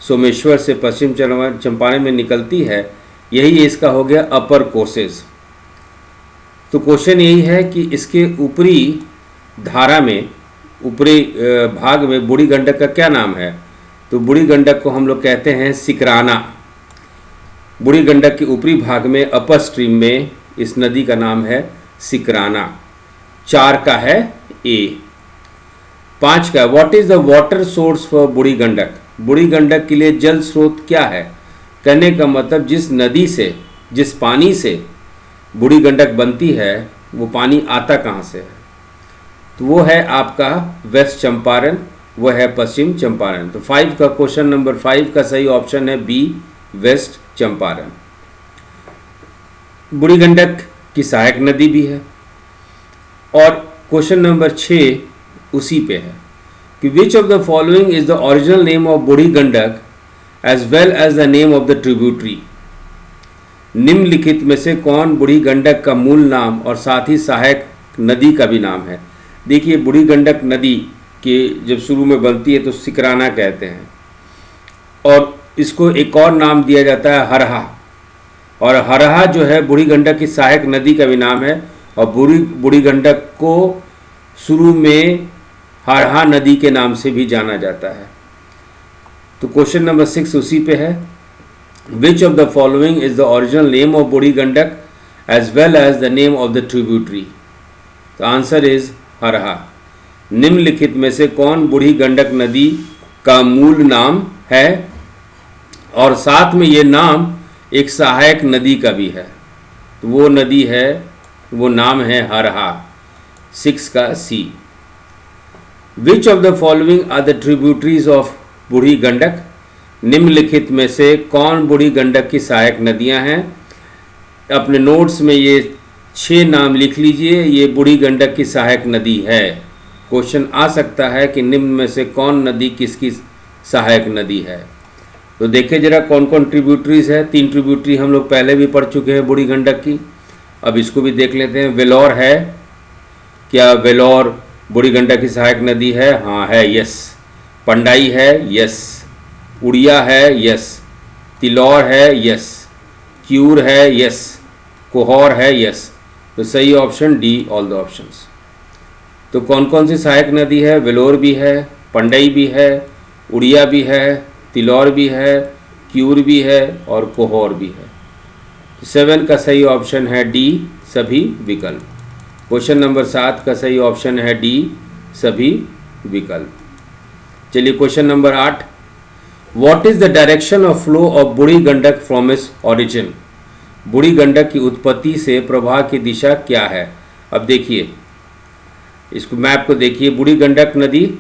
सोमेश्वर से पश्चिम चंपारण में निकलती है, यही इसका हो गया अपर कोर्सेज। तो क्वेश्चन यही है कि इसके ऊपरी धारा में, ऊपरी भाग में बूढ़ी गंडक का क्या नाम है? तो बूढ़ी गंडक को हम लोग कहते हैं सिकराना। बूढ़ी गंडक के ऊपरी भाग में अपर स्ट्रीम में इस नदी का नाम है सिकराना। 4 का है ए। 5 का what is the water source for बूढ़ी गंडक? बूढ़ी गंडक के लिए जल स्रोत क्या है? कहने का मतलब जिस नदी से, जिस पानी से बूढ़ी गंडक बनती है वो पानी आता कहाँ से है? तो वो है आपका वेस्ट चंपारण, वो है पश्चिम चंपारण। तो 5 का क्वेश्चन नंबर 5 का सही ऑप्शन है बी, वेस्ट चंपारण। बूढ़ी गंडक की सहायक नदी भी है। और क्वेश्चन नंबर 6 उसी पे है कि which of the following is the original name of Burhi Gandak as well as the name of the tributary? निम्नलिखित में से कौन बूढ़ी गंडक का मूल नाम और साथ ही सहायक नदी का भी नाम है? देखिए बूढ़ी गंडक नदी के जब शुरू में बनती है तो सिकराना कहते हैं और इसको एक और नाम दिया जाता है हरहा। और हरहा जो है बूढ़ी गंडक की सहायक नदी का भी नाम है और बूढ़ी गंडक को शुरू में हरहा नदी के नाम से भी जाना जाता है। तो क्वेश्चन नंबर 6 उसी पे है। Which of the following is the original name of Burhi Gandak as well as the name of the tributary? तो आंसर इज हरहा। निम्नलिखित में से कौन बूढ़ी गंडक नदी का मूल नाम है और साथ में ये नाम एक सहायक नदी का भी है? तो वो नदी है, वो नाम है हरहा। 6 का C. Which of the following are the tributaries of Burhi Gandak? निम्नलिखित में से कौन बूढ़ी गंडक की सहायक नदियां हैं? अपने नोट्स में ये 6 नाम लिख लीजिए, ये बूढ़ी गंडक की सहायक नदी है। क्वेश्चन आ सकता है कि निम्न में से कौन नदी किसकी सहायक नदी है? तो देखिए जरा कौन कौन ट्रिब्यूटरीज है। 3 ट्रिब्यूटरी हम लोग पहले भी पढ़ चुके हैं बूढ़ी गंडक की, अब इसको भी देख लेते हैं। वेलोर है, क्या वेलोर बूढ़ी गंडक की सहायक नदी है? हाँ है, यस। पंडाई है, यस। उड़िया है, यस। तिलौर है, यस। क्यूर है, यस। कोहौर है, यस। तो सही option D, all the options. तो कौन कौन सी सहायक नदी है? वेलोर भी है, पंडई भी है, उड़िया भी है, तिलौर भी है, क्यूर भी है और कोहौर भी है। 7 का सही ऑप्शन है डी, सभी विकल्प। क्वेश्चन नंबर 7 का सही ऑप्शन है डी, सभी विकल्प। चलिए question number 8। What is the direction of flow of Burhi Gandak from its origin? बूढ़ी गंडक की उत्पत्ति से प्रवाह की दिशा क्या है? अब देखिए इसको, मैप को देखिए। बूढ़ी गंडक नदी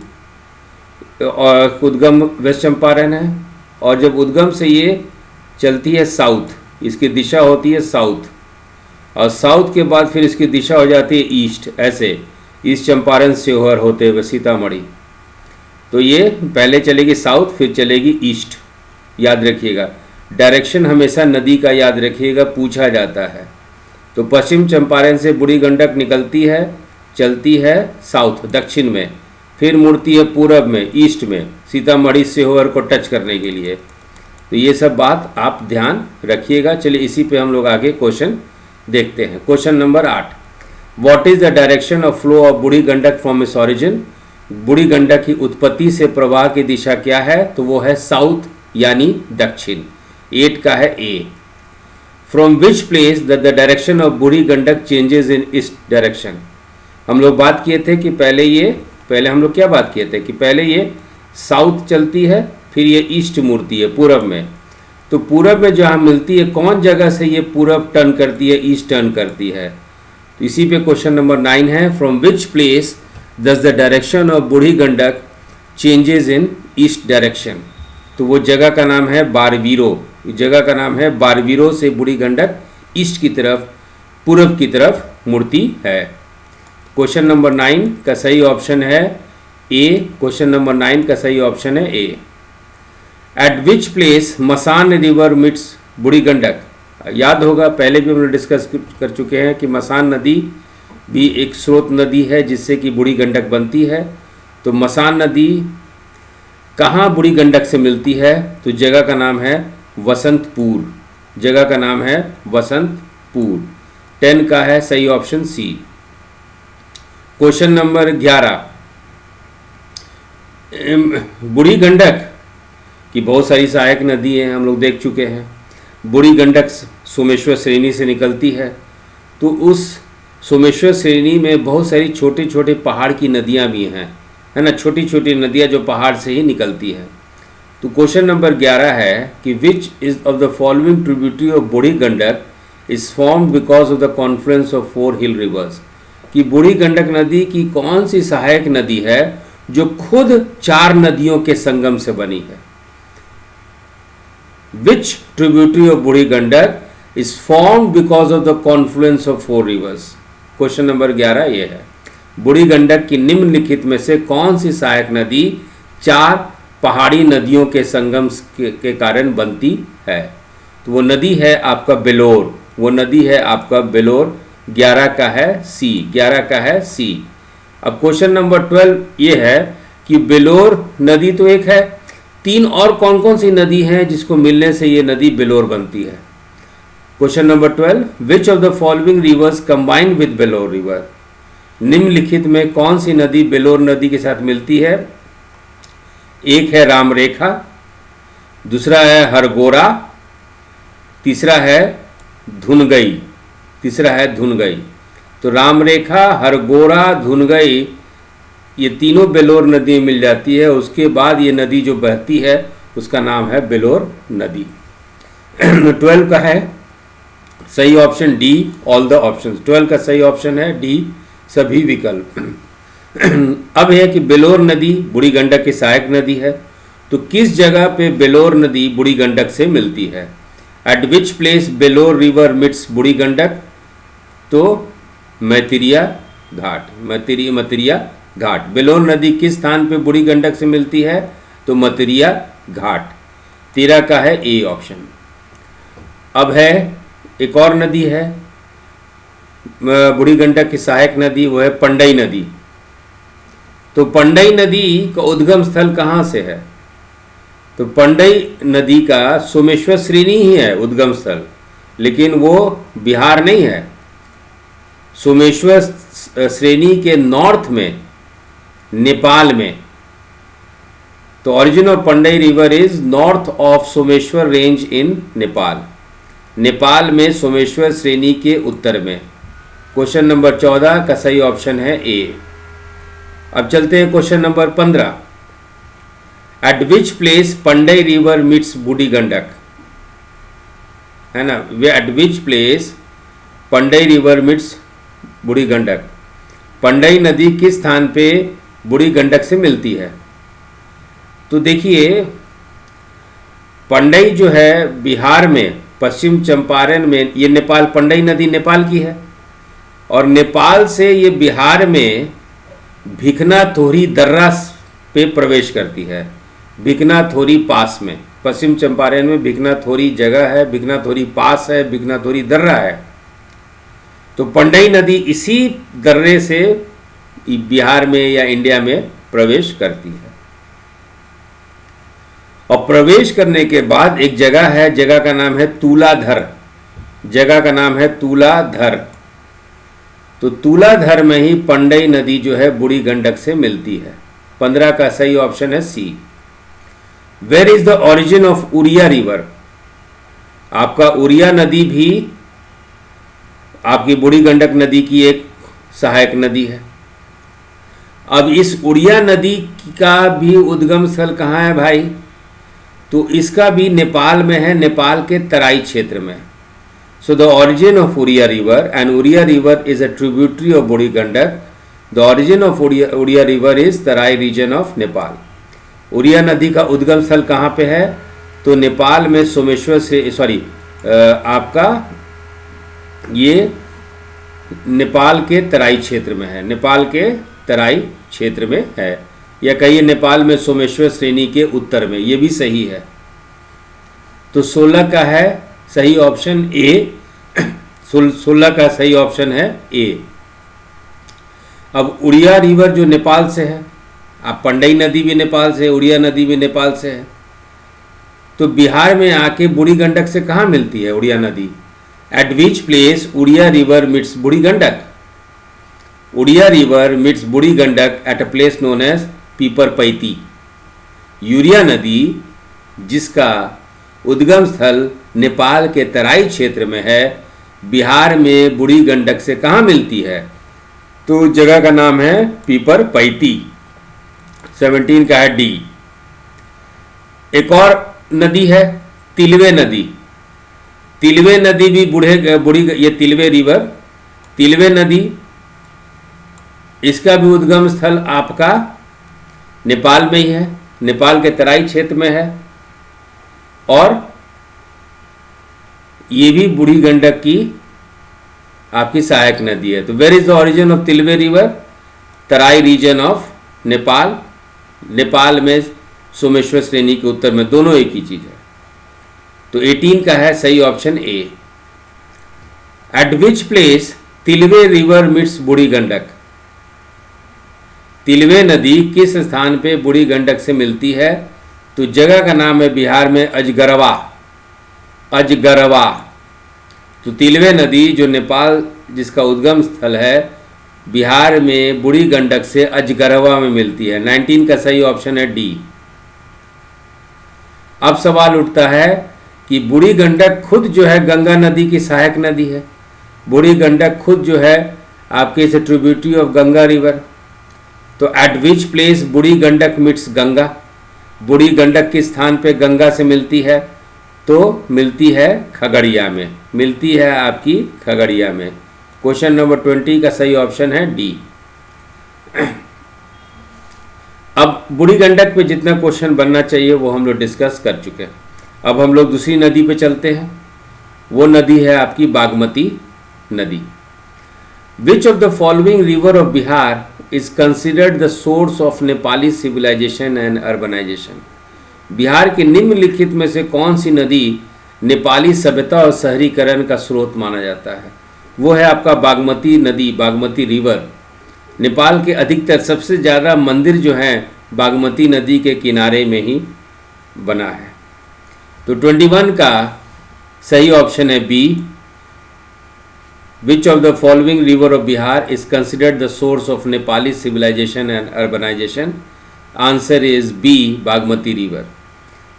और उद्गम वेस्ट चंपारण है और जब उद्गम से ये चलती है साउथ, इसकी दिशा होती है साउथ और साउथ के बाद फिर इसकी दिशा हो जाती है ईस्ट। ऐसे ईस्ट चंपारण शिवहर होते हुए सीतामढ़ी। तो ये पहले चलेगी साउथ फिर चलेगी ईस्ट, याद रखिएगा। डायरेक्शन हमेशा नदी का याद रखिएगा, पूछा जाता है। तो पश्चिम चंपारण से बूढ़ी गंडक निकलती है, चलती है साउथ दक्षिण में, फिर मुड़ती है पूरब में ईस्ट में सीतामढ़ी शिहोर को टच करने के लिए। तो ये सब बात आप ध्यान रखिएगा। चलिए इसी पे हम लोग आगे क्वेश्चन देखते हैं। Question number 8, what is the direction of flow of Burhi Gandak from its origin? बूढ़ी गंडक की उत्पत्ति से प्रवाह की दिशा क्या है? तो वो है साउथ यानी दक्षिण। 8 का है A. From which place the direction of Burhi Gandak changes in east direction? हम लोग बात किए थे कि पहले हम लोग क्या बात किए थे कि पहले ये साउथ चलती है, फिर ये ईस्ट मुड़ती है पूरब में। तो पूरब में जहाँ मिलती है, कौन जगह से ये पूरब टर्न करती है, ईस्ट टर्न करती है? तो इसी पे क्वेश्चन नंबर 9 है, from which place does the direction of Burhi Gandak changes in east direction? तो वो जगह का नाम है बारवीरो। जगह का नाम है बारवीरो से बूढ़ी गंडक ईस्ट की तरफ, पूरब की तरफ मुड़ती है। क्वेश्चन नंबर 9 का सही ऑप्शन है ए। क्वेश्चन नंबर 9 का सही ऑप्शन है A. At which place Masan river meets Burhi Gandak? याद होगा, पहले भी हम लोग डिस्कस कर चुके हैं कि मसान नदी भी एक स्रोत नदी है जिससे कि बूढ़ी गंडक बनती है। तो मसान नदी कहाँ बूढ़ी गंडक से मिलती है? तो जगह का नाम है वसंतपुर। जगह का नाम है वसंतपुर। 10 का है सही ऑप्शन सी। क्वेश्चन नंबर 11, बूढ़ी गंडक की बहुत सारी सहायक नदी हैं, हम लोग देख चुके हैं। बूढ़ी गंडक सोमेश्वर श्रेणी से निकलती है। तो उस सोमेश्वर श्रेणी में बहुत सारी छोटे छोटे पहाड़ की नदियां भी हैं, है ना, छोटी छोटी नदियां जो पहाड़ से ही निकलती है। तो क्वेश्चन नंबर 11 है कि which is of the following tributary of Burhi Gandak is formed because of the confluence of 4 hill rivers? कि बूढ़ी गंडक नदी की कौन सी सहायक नदी है जो खुद 4 नदियों के संगम से बनी है? विच tributary of Burhi Gandak is formed because of the confluence of 4 reverse? Question number 11 ये है, बूढ़ी गंडक की निम्नलिखित में से कौन सी सहायक नदी 4 पहाड़ी नदियों के संगम के कारण बनती है? तो वो नदी है आपका बेलोर। वो नदी है आपका बेलोर। 11 का है सी। 11 का है सी। अब क्वेश्चन नंबर 12 ये है कि बेलोर नदी तो एक है, 3 और कौन कौन सी नदी हैं जिसको मिलने से ये नदी बेलोर बनती है? Question number 12, which of the following rivers combine with Belor river? निम्नलिखित में कौन सी नदी बेलोर नदी के साथ मिलती है? एक है रामरेखा, दूसरा है हरगोरा, तीसरा है धुनगई। तीसरा है धुनगई। तो रामरेखा, हरगोरा, धुनगई ये तीनों बेलोर नदी में मिल जाती है। उसके बाद ये नदी जो बहती है उसका नाम है बेलोर नदी। 12 का है सही option D, all the options. 12 का सही ऑप्शन है डी, सभी विकल्प। अब है कि बेलोर नदी बूढ़ी गंडक की सहायक नदी है। तो किस जगह पे बेलोर नदी बूढ़ी गंडक से मिलती है? At which place Belor river meets Burhi Gandak? तो मैतिरिया घाट। मतिरिया घाट। बेलोर नदी किस स्थान पे बूढ़ी गंडक से मिलती है? तो मतिरिया घाट। 13 का है ए ऑप्शन। अब है एक और नदी है बूढ़ी गंडक की सहायक नदी, वो है पंडई नदी। तो पंडई नदी का उद्गम स्थल कहाँ से है? तो पंडई नदी का सोमेश्वर श्रेणी ही है उद्गम स्थल, लेकिन वो बिहार नहीं है। सोमेश्वर श्रेणी के नॉर्थ में, नेपाल में। तो origin of Pandai river is north of Someshwar range इन नेपाल। नेपाल में सोमेश्वर श्रेणी के उत्तर में। क्वेश्चन नंबर 14 का सही ऑप्शन है ए। अब चलते हैं question number 15। Eight which place Pandai river meets Burhi Gandak? है ना, eight which place Pandai river meets Burhi Gandak? Pandai नदी किस स्थान पे बूढ़ी गंडक से मिलती है? तो देखिए, पंडई जो है बिहार में, पश्चिम चंपारण में, ये नेपाल, पंडई नदी नेपाल की है। और नेपाल से ये बिहार में भिखनाथोरी दर्रा पे प्रवेश करती है। भिखनाथोरी पास में, पश्चिम चंपारण में भिखनाथोरी जगह है, भिखनाथोरी पास है, भिखनाथोरी दर्रा है। तो पंडई नदी इसी दर्रे से बिहार में या इंडिया में प्रवेश करती है। और प्रवेश करने के बाद एक जगह है, जगह का नाम है तूलाधर, जगह का नाम है तूलाधर। तो तूलाधर में ही पंडई नदी जो है बूढ़ी गंडक से मिलती है। 15 का सही ऑप्शन है C. Where is the origin of Uria river? आपका उरिया नदी भी आपकी बूढ़ी गंडक नदी की एक सहायक नदी है। अब इस उरिया नदी का भी उद्गम स्थल कहाँ है भाई? तो इसका भी नेपाल में है, नेपाल के तराई क्षेत्र में। So the origin of Uria river, and Uria river is a tributary of Burhi Gandak. The origin of Uria river is Terai region of Nepal. Uria नदी का उद्गम स्थल कहाँ पे है? तो नेपाल में सोमेश्वर से आपका ये नेपाल के तराई क्षेत्र में है, नेपाल के तराई क्षेत्र में है, या कहिए नेपाल में सोमेश्वर श्रेणी के उत्तर में, ये भी सही है। तो 16 का है सही ऑप्शन ए। 16 का सही ऑप्शन है ए। अब उरिया रिवर जो नेपाल से है, आप पंडई नदी भी नेपाल से, उरिया नदी भी नेपाल से है, तो बिहार में आके बूढ़ी गंडक से कहाँ मिलती है उरिया नदी? At which place Uria river meets Burhi Gandak? Uria river meets Burhi Gandak at a place known as Piparpaiti. Uria नदी जिसका उद्गम स्थल नेपाल के तराई क्षेत्र में है, बिहार में बूढ़ी गंडक से कहाँ मिलती है? तो जगह का नाम है पीपरपैती। 17 का है डी। एक और नदी है तिलवे नदी। तिलवे नदी भी बूढ़ी ये तिलवे रिवर, तिलवे नदी, इसका भी उद्गम स्थल आपका नेपाल में ही है, नेपाल के तराई क्षेत्र में है, और ये भी बूढ़ी गंडक की आपकी सहायक नदी है। तो where is the origin of Tilawe river? Terai region of Nepal, Nepal में सोमेश्वर श्रेणी के उत्तर में, दोनों एक ही चीज है। तो 18 का है सही option A. At which place Tilawe river meets Burhi Gandak? तिलवे नदी किस स्थान पे बूढ़ी गंडक से मिलती है? तो जगह का नाम है बिहार में अजगरवा, अजगरवा। तो तिलवे नदी जो नेपाल जिसका उद्गम स्थल है, बिहार में बूढ़ी गंडक से अजगरवा में मिलती है। 19 का सही ऑप्शन है डी। अब सवाल उठता है कि बूढ़ी गंडक खुद जो है गंगा नदी की सहायक नदी है, बूढ़ी गंडक खुद जो है आपके इस ट्रिब्यूटरी ऑफ गंगा रिवर। तो eight which place Burhi Gandak meets Ganga? बूढ़ी गंडक किस स्थान पे गंगा से मिलती है? तो मिलती है खगड़िया में, मिलती है आपकी खगड़िया में। क्वेश्चन नंबर 20 का सही ऑप्शन है डी। अब बूढ़ी गंडक पे जितना क्वेश्चन बनना चाहिए वो हम लोग डिस्कस कर चुके हैं। अब हम लोग दूसरी नदी पे चलते हैं। वो नदी है आपकी बागमती नदी। Which of the following river of Bihar is considered the source of Nepali civilization and urbanization? Bihar के निम्नलिखित में से कौन सी नदी नेपाली सभ्यता और शहरीकरण का स्रोत माना जाता है? वो है आपका बागमती नदी, बागमती रिवर। नेपाल के अधिकतर सबसे ज़्यादा मंदिर जो हैं बागमती नदी के किनारे में ही बना है। तो 21 का सही ऑप्शन है B. Which of the following river of Bihar is considered the source of Nepali civilization and urbanization? Answer is B, Bagmati river.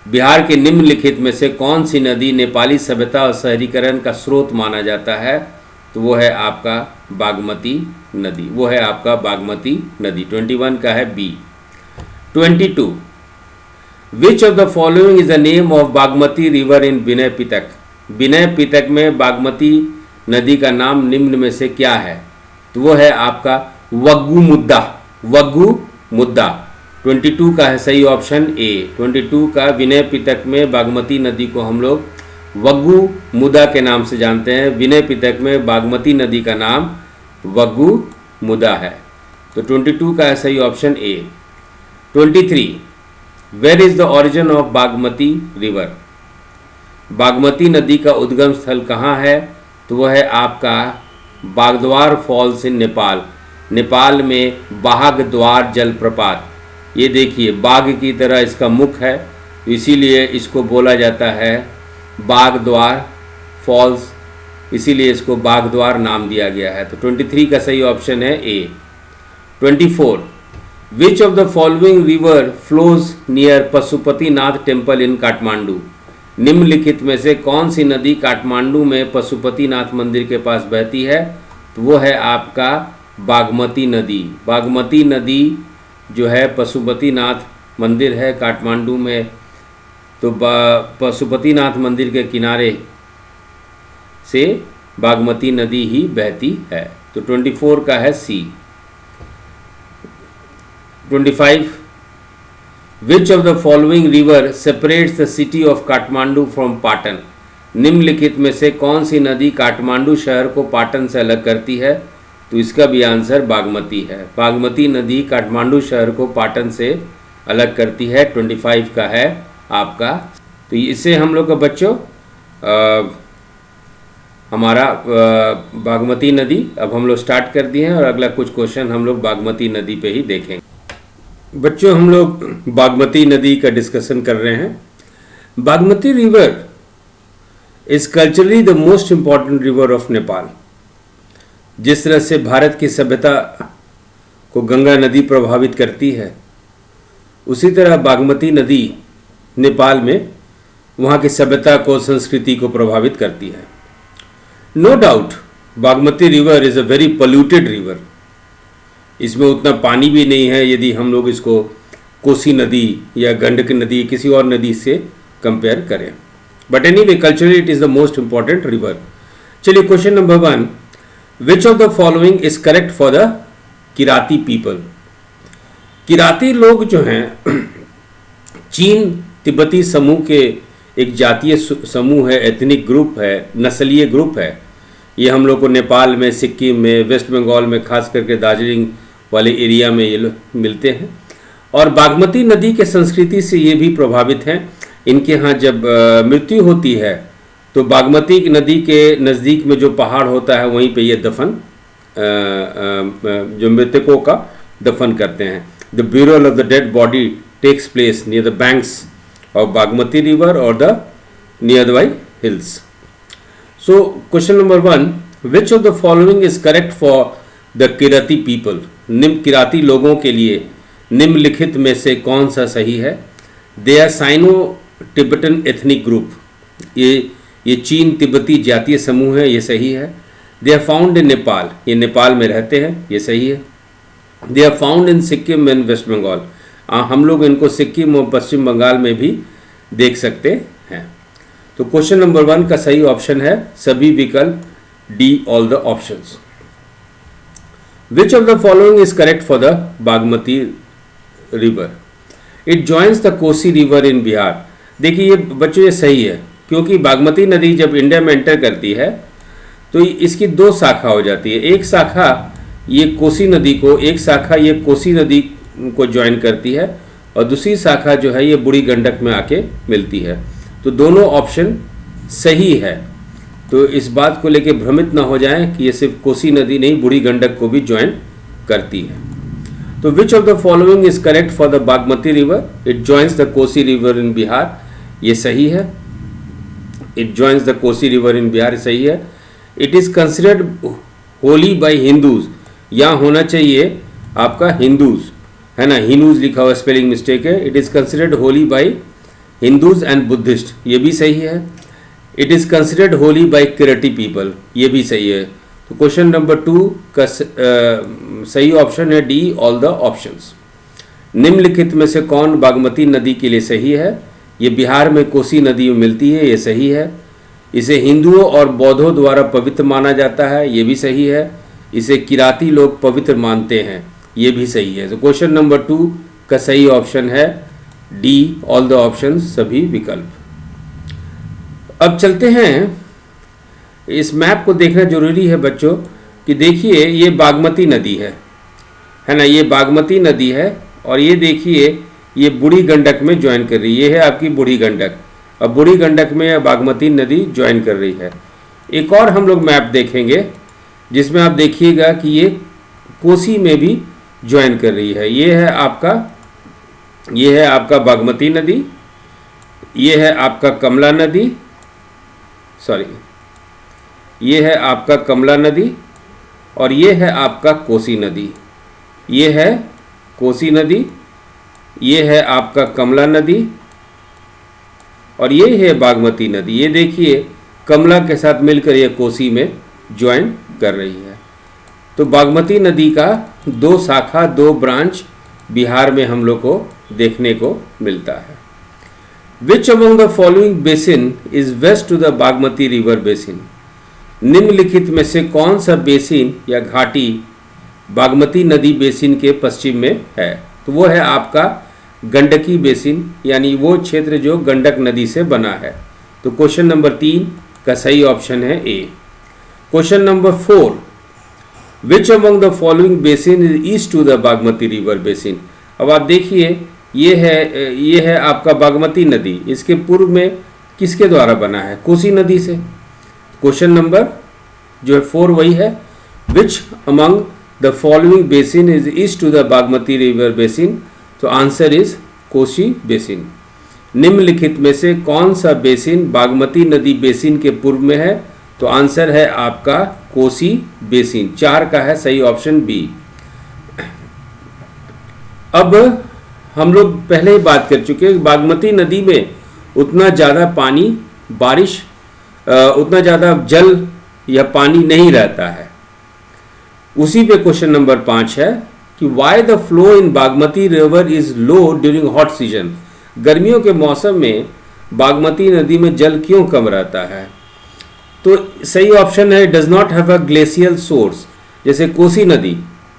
Bihar के निम्नलिखित में से कौन सी नदी नेपाली सभ्यता और शहरीकरण का स्रोत माना जाता है? तो वो है आपका बागमती नदी, वो है आपका बागमती नदी। 21 का है B. 22 which of the following is the name of Bagmati river in Vinaya Pitaka? Vinaya Pitaka में बागमती नदी का नाम निम्न में से क्या है? तो वो है आपका वग्गू मुद्दा, वग्गू मुद्दा। 22 का है सही ऑप्शन ए। 22 का विनय पिटक में बागमती नदी को हम लोग वग्गू मुदा के नाम से जानते हैं। विनय पिटक में बागमती नदी का नाम वग्गू मुदा है। तो 22 का है सही option A. 23 where is the origin of Bagmati river? Bagmati नदी का उद्गम स्थल कहाँ है? तो वह है आपका बागद्वार फॉल्स इन नेपाल, नेपाल में बागद्वार जलप्रपात। ये देखिए बाघ की तरह इसका मुख है, इसीलिए इसको बोला जाता है बागद्वार फॉल्स, इसीलिए इसको बागद्वार नाम दिया गया है। तो 23 का सही ऑप्शन है ए। 24, विच of the following river flows near Pashupatinath temple in Kathmandu? निम्नलिखित में से कौन सी नदी काठमांडू में पशुपतिनाथ मंदिर के पास बहती है? तो वो है आपका बागमती नदी। बागमती नदी जो है पशुपतिनाथ मंदिर है काठमांडू में, तो पशुपतिनाथ मंदिर के किनारे से बागमती नदी ही बहती है। तो 24 का है सी। 25, विच of the following river separates the city of Kathmandu from Patan? निम्नलिखित में से कौन सी नदी काठमांडू शहर को पाटन से अलग करती है? तो इसका भी आंसर बागमती है। बागमती नदी काठमांडू शहर को पाटन से अलग करती है। 25 का है आपका। तो इससे हम लोग का बच्चों हमारा बागमती नदी अब हम लोग स्टार्ट कर दिए हैं और अगला कुछ क्वेश्चन हम लोग बागमती नदी पे ही देखेंगे। बच्चों हम लोग बागमती नदी का डिस्कशन कर रहे हैं। Bagmati river is culturally the most important river of Nepal. जिस तरह से भारत की सभ्यता को गंगा नदी प्रभावित करती है, उसी तरह बागमती नदी नेपाल में वहाँ की सभ्यता को, संस्कृति को प्रभावित करती है। No doubt Bagmati river is a very polluted river. इसमें उतना पानी भी नहीं है यदि हम लोग इसको कोसी नदी या गंडक नदी किसी और नदी से कंपेयर करें। But anyway culturally it is the most important river. चलिए question number 1, which of the following is correct for the Kirati people? Kirati लोग जो हैं चीन तिब्बती समूह के एक जातीय समूह है, एथनिक ग्रुप है, नस्लीय ग्रुप है। ये हम लोग को नेपाल में, सिक्किम में, वेस्ट बंगाल में, खास करके दार्जिलिंग वाले एरिया में ये लोग मिलते हैं और बागमती नदी के संस्कृति से ये भी प्रभावित हैं। इनके यहाँ जब मृत्यु होती है तो बागमती नदी के नज़दीक में जो पहाड़ होता है वहीं पे ये दफन जो मृतकों का दफन करते हैं। The burial of the dead body takes place near the banks of Bagmati river or the nearby hills. So question number 1, which of the following is correct for the Kirati people? निम्न किराती लोगों के लिए निम्नलिखित में से कौन सा सही है? They are Sino-Tibetan ethnic group. ये चीन तिब्बती जातीय समूह है, ये सही है। They are found in Nepal. ये नेपाल में रहते हैं, ये सही है। They are found in Sikkim and West Bengal. हम लोग इनको सिक्किम और पश्चिम बंगाल में भी देख सकते हैं। तो क्वेश्चन नंबर 1 का सही ऑप्शन है सभी विकल्प D, all the options. Which of the following is correct for the Bagmati river? It joins the Kosi river in Bihar. देखिए ये बच्चों ये सही है, क्योंकि बागमती नदी जब इंडिया में एंटर करती है तो इसकी 2 शाखा हो जाती है। एक शाखा ये कोसी नदी को, एक शाखा ये कोसी नदी को ज्वाइन करती है और दूसरी शाखा जो है ये बूढ़ी गंडक में आके मिलती है। तो दोनों ऑप्शन सही है। तो इस बात को लेके भ्रमित ना हो जाएं कि ये सिर्फ कोसी नदी नहीं बूढ़ी गंडक को भी ज्वाइन करती है। तो which of the following is correct for the Bagmati river? It joins the Kosi river in Bihar, ये सही है। It joins the Kosi river in Bihar, सही है। It is considered holy by Hindus, यहाँ होना चाहिए आपका हिंदूज, है ना, हिंदूज लिखा हुआ, स्पेलिंग मिस्टेक है। It is considered holy by Hindus and Buddhist, ये भी सही है। It is considered holy by Kirati people, ये भी सही है। तो क्वेश्चन नंबर 2 का सही ऑप्शन है डी, ऑल द ऑप्शंस। निम्नलिखित में से कौन बागमती नदी के लिए सही है? ये बिहार में कोसी नदी में मिलती है, ये सही है। इसे हिंदुओं और बौद्धों द्वारा पवित्र माना जाता है, ये भी सही है। इसे किराती लोग पवित्र मानते हैं, ये भी सही है। तो क्वेश्चन नंबर 2 का सही ऑप्शन है डी, ऑल द ऑप्शन, सभी विकल्प। अब चलते हैं, इस मैप को देखना जरूरी है बच्चों कि देखिए ये बागमती नदी है ना, ये बागमती नदी है और ये देखिए ये बूढ़ी गंडक में ज्वाइन कर रही है। ये है आपकी बूढ़ी गंडक, अब बूढ़ी गंडक में बागमती नदी ज्वाइन कर रही है। एक और हम लोग मैप देखेंगे जिसमें आप देखिएगा कि ये कोसी में भी ज्वाइन कर रही है। ये है आपका बागमती नदी, ये है आपका कमला नदी, सॉरी ये है आपका कमला नदी और ये है आपका कोसी नदी। ये है कोसी नदी, ये है आपका कमला नदी और ये है बागमती नदी। ये देखिए कमला के साथ मिलकर ये कोसी में ज्वाइन कर रही है। तो बागमती नदी का 2 शाखा 2 ब्रांच बिहार में हम लोग को देखने को मिलता है। Which among the following basin is west to the Bagmati river basin? निम्नलिखित में से कौन सा बेसिन या घाटी बागमती नदी बेसिन के पश्चिम में है? तो वो है आपका गंडकी बेसिन, यानी वो क्षेत्र जो गंडक नदी से बना है। तो क्वेश्चन नंबर 3 का सही ऑप्शन है A. Question number 4, which among the following basin is east to the Bagmati river basin? अब आप देखिए ये है आपका बागमती नदी, इसके पूर्व में किसके द्वारा बना है? कोसी नदी से। क्वेश्चन नंबर जो है 4 वही है, which among the following basin is east to the Bagmati river basin? तो आंसर इज कोसी बेसिन। निम्नलिखित में से कौन सा बेसिन बागमती नदी बेसिन के पूर्व में है? तो आंसर है आपका कोसी बेसिन। 4 का है सही ऑप्शन बी। अब हम लोग पहले ही बात कर चुके हैं, बागमती नदी में उतना ज़्यादा पानी बारिश उतना ज़्यादा जल या पानी नहीं रहता है। उसी पे क्वेश्चन नंबर 5 है कि Y the flow in Bagmati river is low during hot season? गर्मियों के मौसम में बागमती नदी में जल क्यों कम रहता है? तो सही ऑप्शन है does not have a glacial source. जैसे कोसी नदी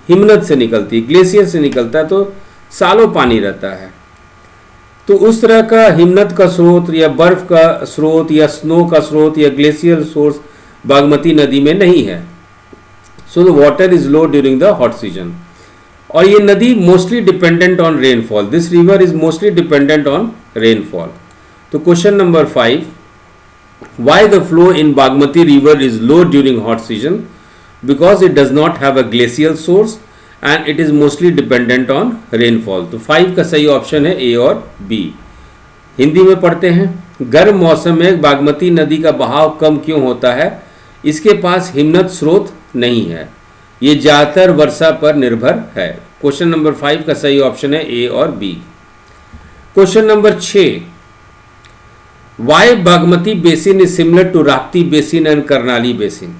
हिमनद से निकलती है, ग्लेशियर से निकलता है, तो सालों पानी रहता है। तो उस तरह का हिमनद का स्रोत या बर्फ का स्रोत या स्नो का स्रोत या ग्लेशियल सोर्स बागमती नदी में नहीं है। So the water is low during the hot season. और ये नदी mostly dependent on rainfall, this river is mostly dependent on rainfall. तो question number 5, why the flow in Bagmati river is low during hot season? Because it does not have a glacial source and it is mostly dependent on rainfall. तो 5 का सही option है A और B. Hindi में पढ़ते हैं, गर्म मौसम में बागमती नदी का बहाव कम क्यों होता है? इसके पास हिमनद स्रोत नहीं है, ये ज़्यादातर वर्षा पर निर्भर है। क्वेश्चन नंबर 5 का सही ऑप्शन है ए और B. Question number 6, why Bagmati basin is similar to Rapti basin and Karnali basin?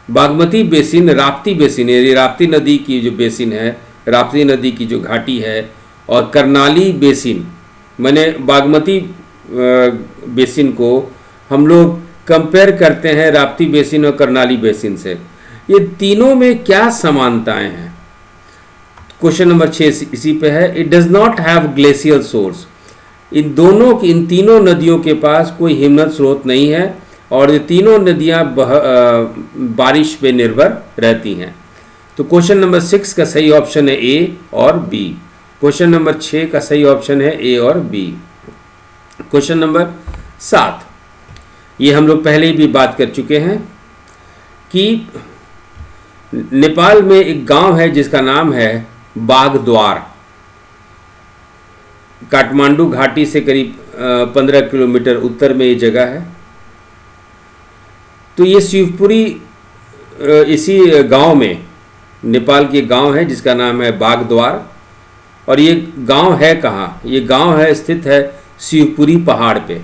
Bagmati basin Rapti basin है, राप्ती नदी की जो बेसिन है, राप्ती नदी की जो घाटी है, और करनाली बेसिन माने बागमती बेसिन को हम लोग कंपेयर करते हैं राप्ती बेसिन और करनाली बेसिन से। ये तीनों में क्या समानताएं हैं? क्वेश्चन नंबर 6 इसी पे है, it does not have glacial source. इन तीनों नदियों के पास कोई हिमनद स्रोत नहीं है और ये तीनों नदियां बारिश पे निर्भर रहती हैं। तो क्वेश्चन नंबर 6 का सही ऑप्शन है ए और बी। क्वेश्चन नंबर 6 का सही ऑप्शन है ए और बी। क्वेश्चन नंबर 7, ये हम लोग पहले ही भी बात कर चुके हैं कि नेपाल में एक गांव है जिसका नाम है बागद्वार। काठमांडू घाटी से करीब 15 किलोमीटर उत्तर में ये जगह है। तो ये शिवपुरी इसी गांव में, नेपाल के गांव है जिसका नाम है बागद्वार। और ये गांव है कहाँ? ये गांव है स्थित है शिवपुरी पहाड़ पे।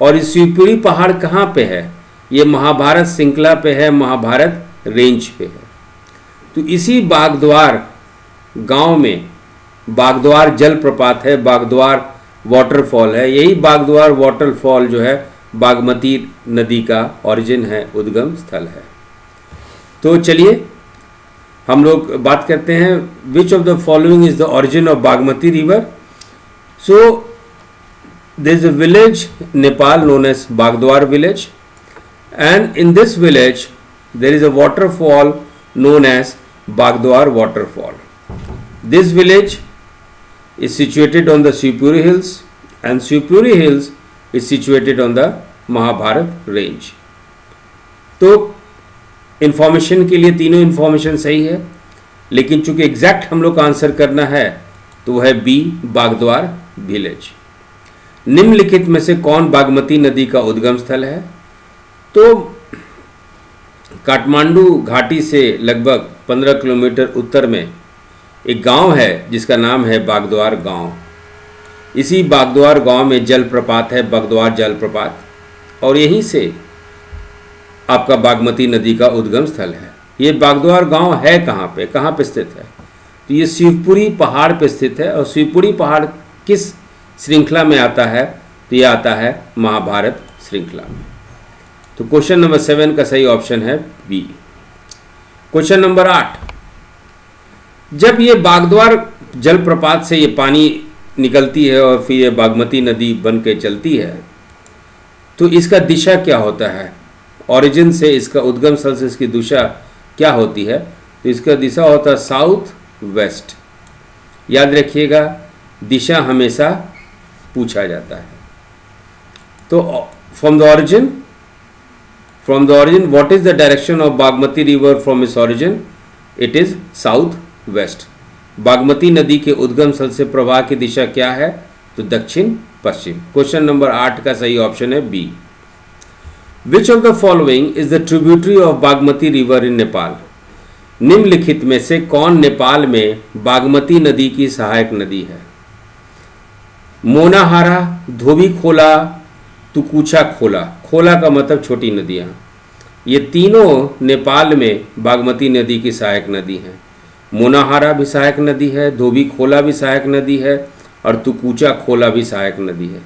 और इस शिवपुरी पहाड़ कहाँ पे है? ये महाभारत श्रृंखला पे है, महाभारत रेंज पे है। तो इसी बागद्वार गांव में बागद्वार जलप्रपात है, बागद्वार वाटरफॉल है। यही बागद्वार वाटरफॉल जो है बागमती नदी का ओरिजिन है, उद्गम स्थल है। तो चलिए हम लोग बात करते हैं, which of the following is the origin of Bagmati river? So there is a village Nepal known as Bagdwar village, and in this village there is a waterfall known as Bagdwar waterfall. This village is situated on the Shivpuri hills and Shivpuri hills is situated on the Mahabharat range. तो information के लिए तीनों information सही है, लेकिन चूंकि exact हम लोग का आंसर करना है तो वह है बी, बागद्वार विलेज। निम्नलिखित में से कौन बागमती नदी का उद्गम स्थल है? तो काठमांडू घाटी से लगभग 15 किलोमीटर उत्तर में एक गांव है जिसका नाम है बागद्वार गांव। इसी बागद्वार गांव में जलप्रपात है, बागद्वार जलप्रपात, और यहीं से आपका बागमती नदी का उद्गम स्थल है। ये बागद्वार गांव है कहाँ पे स्थित है? तो ये शिवपुरी पहाड़ पे स्थित है। और शिवपुरी पहाड़ किस श्रृंखला में आता है? तो ये आता है महाभारत श्रृंखला में। तो क्वेश्चन नंबर 7 का सही ऑप्शन है बी। क्वेश्चन नंबर 8, जब ये बागद्वार जलप्रपात से ये पानी निकलती है और फिर ये बागमती नदी बन के चलती है, तो इसका दिशा क्या होता है? ओरिजिन से इसका उद्गम स्थल से इसकी दिशा क्या होती है? तो इसका दिशा होता है साउथ वेस्ट। याद रखिएगा, दिशा हमेशा पूछा जाता है। तो from the origin what is the direction of Bagmati river from its origin? It is south west. Bagmati नदी के उद्गम स्थल से प्रवाह की दिशा क्या है? तो दक्षिण पश्चिम। क्वेश्चन नंबर 8 का सही ऑप्शन है B. Which of the following is the tributary of Bagmati river in Nepal? निम्नलिखित में से कौन नेपाल में बागमती नदी की सहायक नदी है? मोनाहारा, धोबी खोला, तुकुचा खोला। खोला का मतलब छोटी नदियाँ। ये तीनों नेपाल में बागमती नदी की सहायक नदी हैं। मोनाहारा भी सहायक नदी है, धोबी खोला भी सहायक नदी है, और तुकुचा खोला भी सहायक नदी है।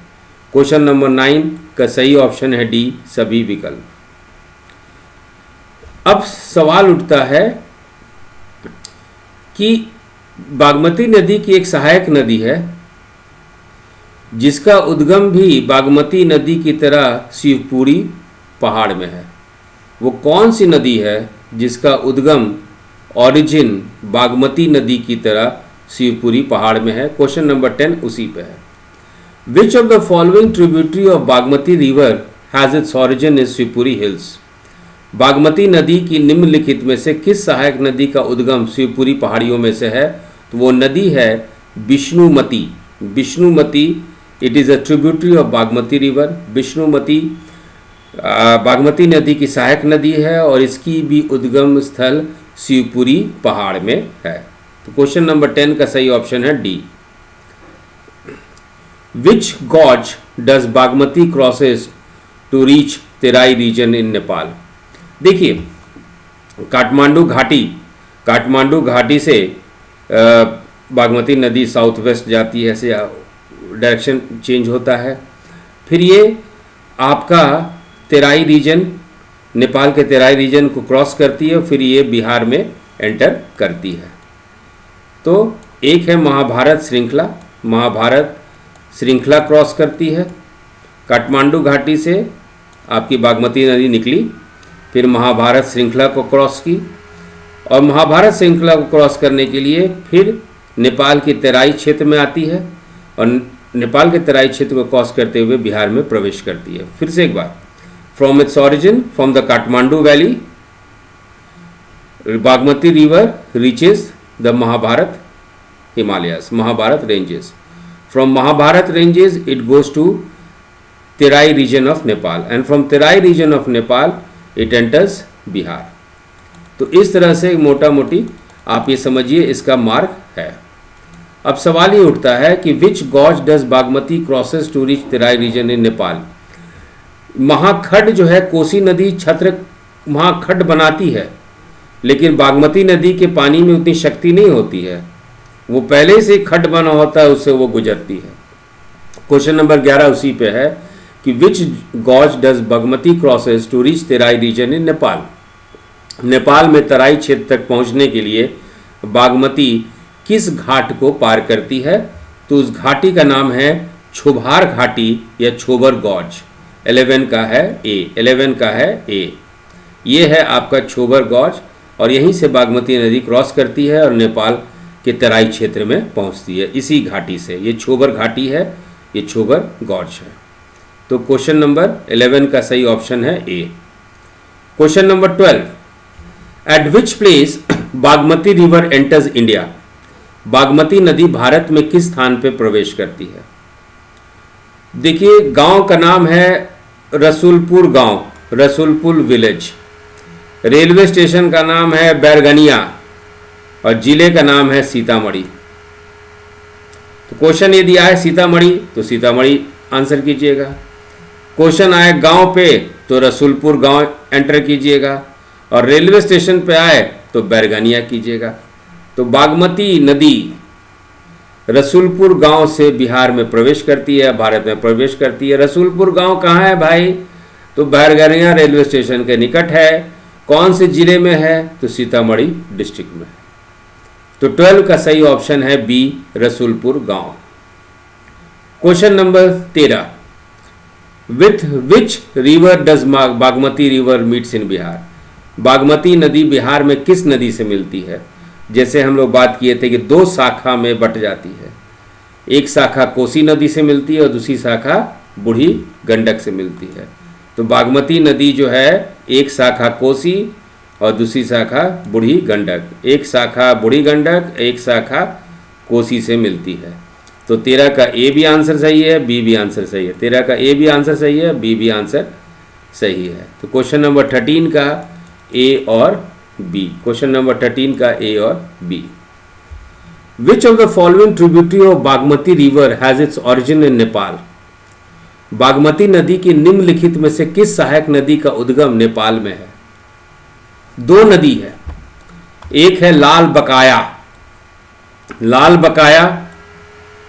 क्वेश्चन नंबर 9 का सही ऑप्शन है डी, सभी विकल्प। अब सवाल उठता है कि बागमती नदी की एक सहायक नदी है जिसका उद्गम भी बागमती नदी की तरह शिवपुरी पहाड़ में है। वो कौन सी नदी है जिसका उद्गम ओरिजिन बागमती नदी की तरह शिवपुरी पहाड़ में है? क्वेश्चन नंबर 10 उसी पे है। Which of the following tributary of Bagmati river has its origin in Shivpuri hills? Bagmati नदी की निम्नलिखित में से किस सहायक नदी का उद्गम शिवपुरी पहाड़ियों में से है? तो वो नदी है Vishnumati. Vishnumati, it is a tributary of Bagmati river. Vishnumati Bagmati नदी की सहायक नदी है और इसकी भी उद्गम स्थल शिवपुरी पहाड़ में है। तो क्वेश्चन नंबर 10 का सही ऑप्शन है D. Which gorge does Bagmati crosses to reach Terai region in Nepal? देखिए, काठमांडू घाटी से बागमती नदी साउथ वेस्ट जाती है, ऐसे डायरेक्शन चेंज होता है। फिर ये आपका तेराई रीजन, नेपाल के तेराई रीजन को क्रॉस करती है, फिर ये बिहार में एंटर करती है। तो एक है महाभारत श्रृंखला क्रॉस करती है। काठमांडू घाटी से आपकी बागमती नदी निकली, फिर महाभारत श्रृंखला को क्रॉस की, और महाभारत श्रृंखला को क्रॉस करने के लिए फिर नेपाल की तेराई क्षेत्र में आती है, और नेपाल के तेराई क्षेत्र को क्रॉस करते हुए बिहार में प्रवेश करती है। फिर से एक बार, from its origin from the Kathmandu valley, Bagmati river reaches the Mahabharat Himalayas, Mahabharat ranges. From Mahabharat ranges it goes to Terai region of Nepal, and from Terai region of Nepal it enters Bihar. तो इस तरह से मोटा मोटी आप ये समझिए इसका मार्ग है। अब सवाल ये उठता है कि which gorge does Bagmati crosses to reach Terai region in Nepal? महाखड्ड जो है, कोसी नदी छत्र महाखड्ड बनाती है, लेकिन बागमती नदी के पानी में उतनी शक्ति नहीं होती है, वो पहले से खड्ड बना होता है, उससे वो गुजरती है। क्वेश्चन नंबर 11 उसी पे है कि which gorge does Bagmati crosses to reach Terai region in Nepal? Nepal में तराई क्षेत्र तक पहुंचने के लिए बागमती किस घाट को पार करती है? तो उस घाटी का नाम है छोभार घाटी या छोबर गॉज। 11 का है ए। ये है आपका छोबर गॉज, और यहीं से बागमती नदी क्रॉस करती है और नेपाल के तराई क्षेत्र में पहुंचती है इसी घाटी से। ये छोबर घाटी है, ये छोबर गॉज है। तो क्वेश्चन नंबर 11 का सही ऑप्शन है A. Question number 12, at which place Bagmati river enters India? Bagmati नदी भारत में किस स्थान पर प्रवेश करती है? देखिए गांव का नाम है रसूलपुर गांव, रसूलपुर विलेज। रेलवे स्टेशन का नाम है बैरगनिया और जिले का नाम है सीतामढ़ी। तो क्वेश्चन ये दिया है सीतामढ़ी तो सीतामढ़ी आंसर कीजिएगा। क्वेश्चन आए गांव पे तो रसूलपुर गांव एंटर कीजिएगा और रेलवे स्टेशन पे आए तो बैरगनिया कीजिएगा। तो बागमती नदी रसूलपुर गांव से बिहार में प्रवेश करती है, भारत में प्रवेश करती है। रसूलपुर गांव कहाँ है भाई? तो बैरगनिया रेलवे स्टेशन के निकट है। कौन से जिले में है? तो सीतामढ़ी डिस्ट्रिक्ट में है। तो 12 का सही ऑप्शन है बी, रसूलपुर गांव। Question number 13, with which river does Bagmati river meets in Bihar? Bagmati नदी बिहार में किस नदी से मिलती है? जैसे हम लोग बात किए थे कि 2 शाखा में बट जाती है। एक शाखा कोसी नदी से मिलती है और दूसरी शाखा बूढ़ी गंडक से मिलती है। तो बागमती नदी जो है एक शाखा कोसी और दूसरी शाखा बूढ़ी गंडक, एक शाखा बूढ़ी गंडक, एक शाखा कोसी से मिलती है। तो 13 का ए भी आंसर सही है, बी भी आंसर सही है। 13 का ए भी आंसर सही है, बी भी आंसर सही है। तो क्वेश्चन नंबर 13 का ए और बी, क्वेश्चन नंबर 13 का ए और B. Which of the following tributary of Bagmati river has its origin in Nepal? Bagmati नदी की निम्नलिखित में से किस सहायक नदी का उद्गम नेपाल में है? 2 नदी है, एक है लाल बकाया। लाल बकाया